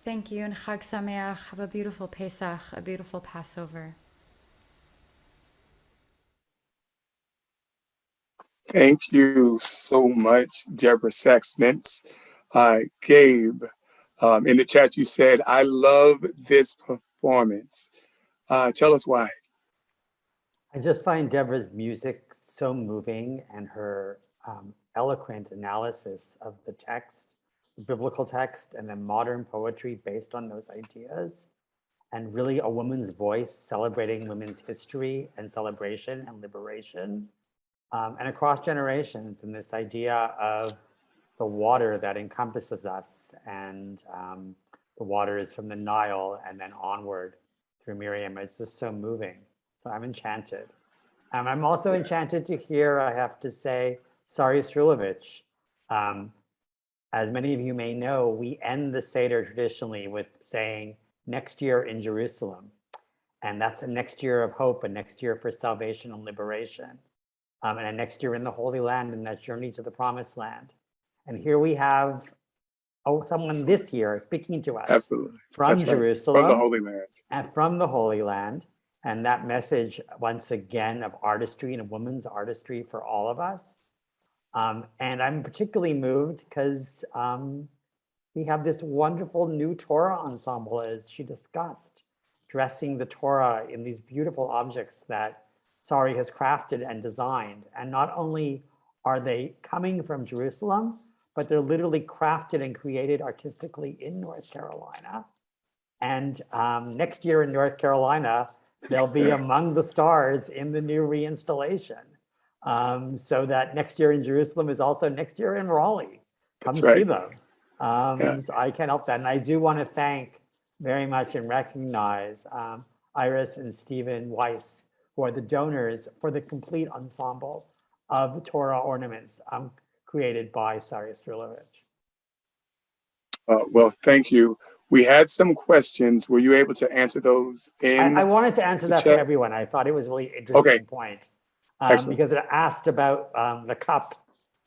Thank you, and Chag Sameach. Have a beautiful Pesach, a beautiful Passover. Thank you so much, Deborah Sachs-Mintz. Gabe, in the chat you said, I love this performance. Tell us why. I just find Deborah's music so moving, and her eloquent analysis of the text, biblical text, and then modern poetry based on those ideas, and really a woman's voice celebrating women's history and celebration and liberation, and across generations, and this idea of the water that encompasses us, and the water is from the Nile and then onward through Miriam. It's just so moving. So I'm enchanted. I'm also enchanted to hear, I have to say, Sari Strulovich. As many of you may know, we end the Seder traditionally with saying, next year in Jerusalem. And that's a next year of hope, a next year for salvation and liberation. And a next year in the Holy Land, and that journey to the Promised Land. And here we have someone this year speaking to us. Absolutely. From That's Jerusalem. Right. From the Holy Land. And from the Holy Land. And that message, once again, of artistry and of women's artistry for all of us. And I'm particularly moved because we have this wonderful new Torah ensemble, as she discussed, dressing the Torah in these beautiful objects that Sari has crafted and designed. And not only are they coming from Jerusalem, but they're literally crafted and created artistically in North Carolina. And next year in North Carolina, they'll be among the stars in the new reinstallation. So that next year in Jerusalem is also next year in Raleigh. Come see them. So I can't help that. And I do want to thank very much and recognize Iris and Stephen Weiss, who are the donors for the complete ensemble of Torah ornaments created by Sari Strulovich. Well, thank you. We had some questions. Were you able to answer those in I wanted to answer that for everyone. I thought it was a really interesting point. Because it asked about the cup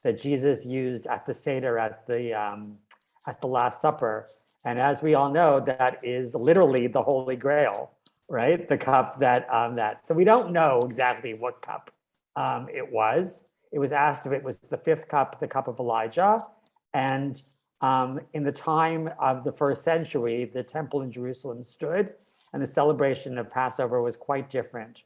that Jesus used at the Seder at the Last Supper. And as we all know, that is literally the Holy Grail, right? The cup that, so we don't know exactly what cup it was. It was asked if it was the fifth cup, the cup of Elijah. And in the time of the first century, the temple in Jerusalem stood, and the celebration of Passover was quite different,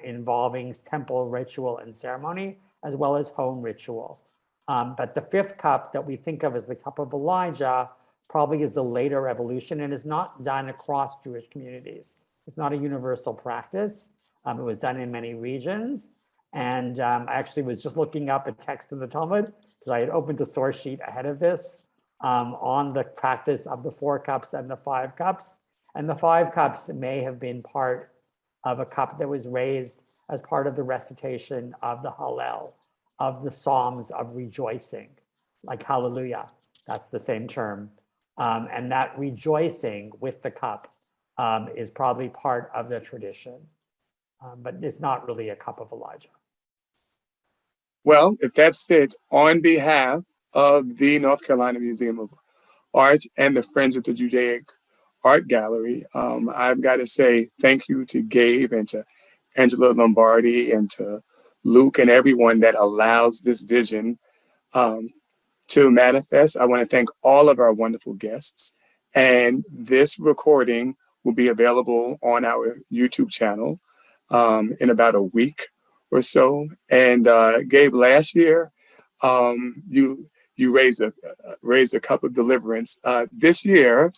involving temple ritual and ceremony, as well as home ritual. But the fifth cup that we think of as the cup of Elijah probably is the later evolution and is not done across Jewish communities. It's not a universal practice. It was done in many regions. And I actually was just looking up a text in the Talmud, because I had opened a source sheet ahead of this on the practice of the 4 cups and the 5 cups. And the 5 cups may have been part of a cup that was raised as part of the recitation of the Hallel, of the Psalms of rejoicing, like hallelujah, that's the same term. And that rejoicing with the cup is probably part of the tradition, but it's not really a cup of Elijah. Well, if that's it, on behalf of the North Carolina Museum of Art and the Friends of the Judaic Art Gallery, I've got to say thank you to Gabe and to Angela Lombardi and to Luke and everyone that allows this vision to manifest. I want to thank all of our wonderful guests. And this recording will be available on our YouTube channel in about a week or so. And Gabe, last year, you raised a cup of deliverance. This year,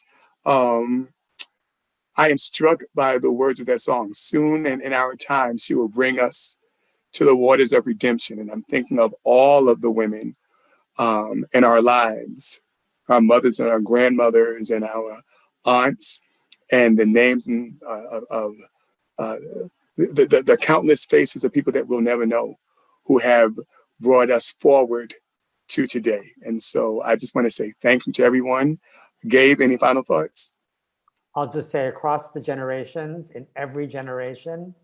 I am struck by the words of that song. Soon and in our time, she will bring us to the waters of redemption. And I'm thinking of all of the women in our lives, our mothers and our grandmothers and our aunts, and the names of the countless faces of people that we'll never know who have brought us forward to today. And so I just want to say thank you to everyone. Gabe, any final thoughts? I'll just say across the generations, in every generation,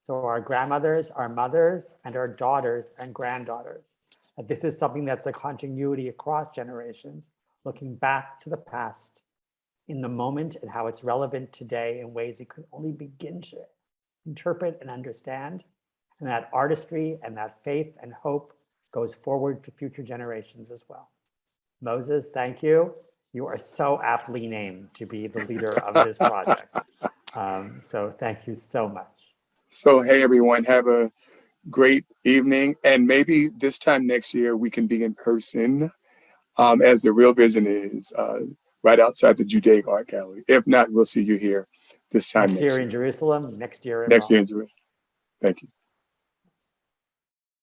so our grandmothers, our mothers, and our daughters and granddaughters. This is something that's a continuity across generations, looking back to the past in the moment and how it's relevant today in ways we could only begin to interpret and understand. And that artistry and that faith and hope goes forward to future generations as well. Moses, thank you. You are so aptly named to be the leader of this project. So thank you so much. So, hey, everyone, have a great evening. And maybe this time next year, we can be in person as the real vision is right outside the Judaic Art Gallery. If not, we'll see you here this time next year in Jerusalem, next year in Next Rome. year in Jerusalem. Thank you.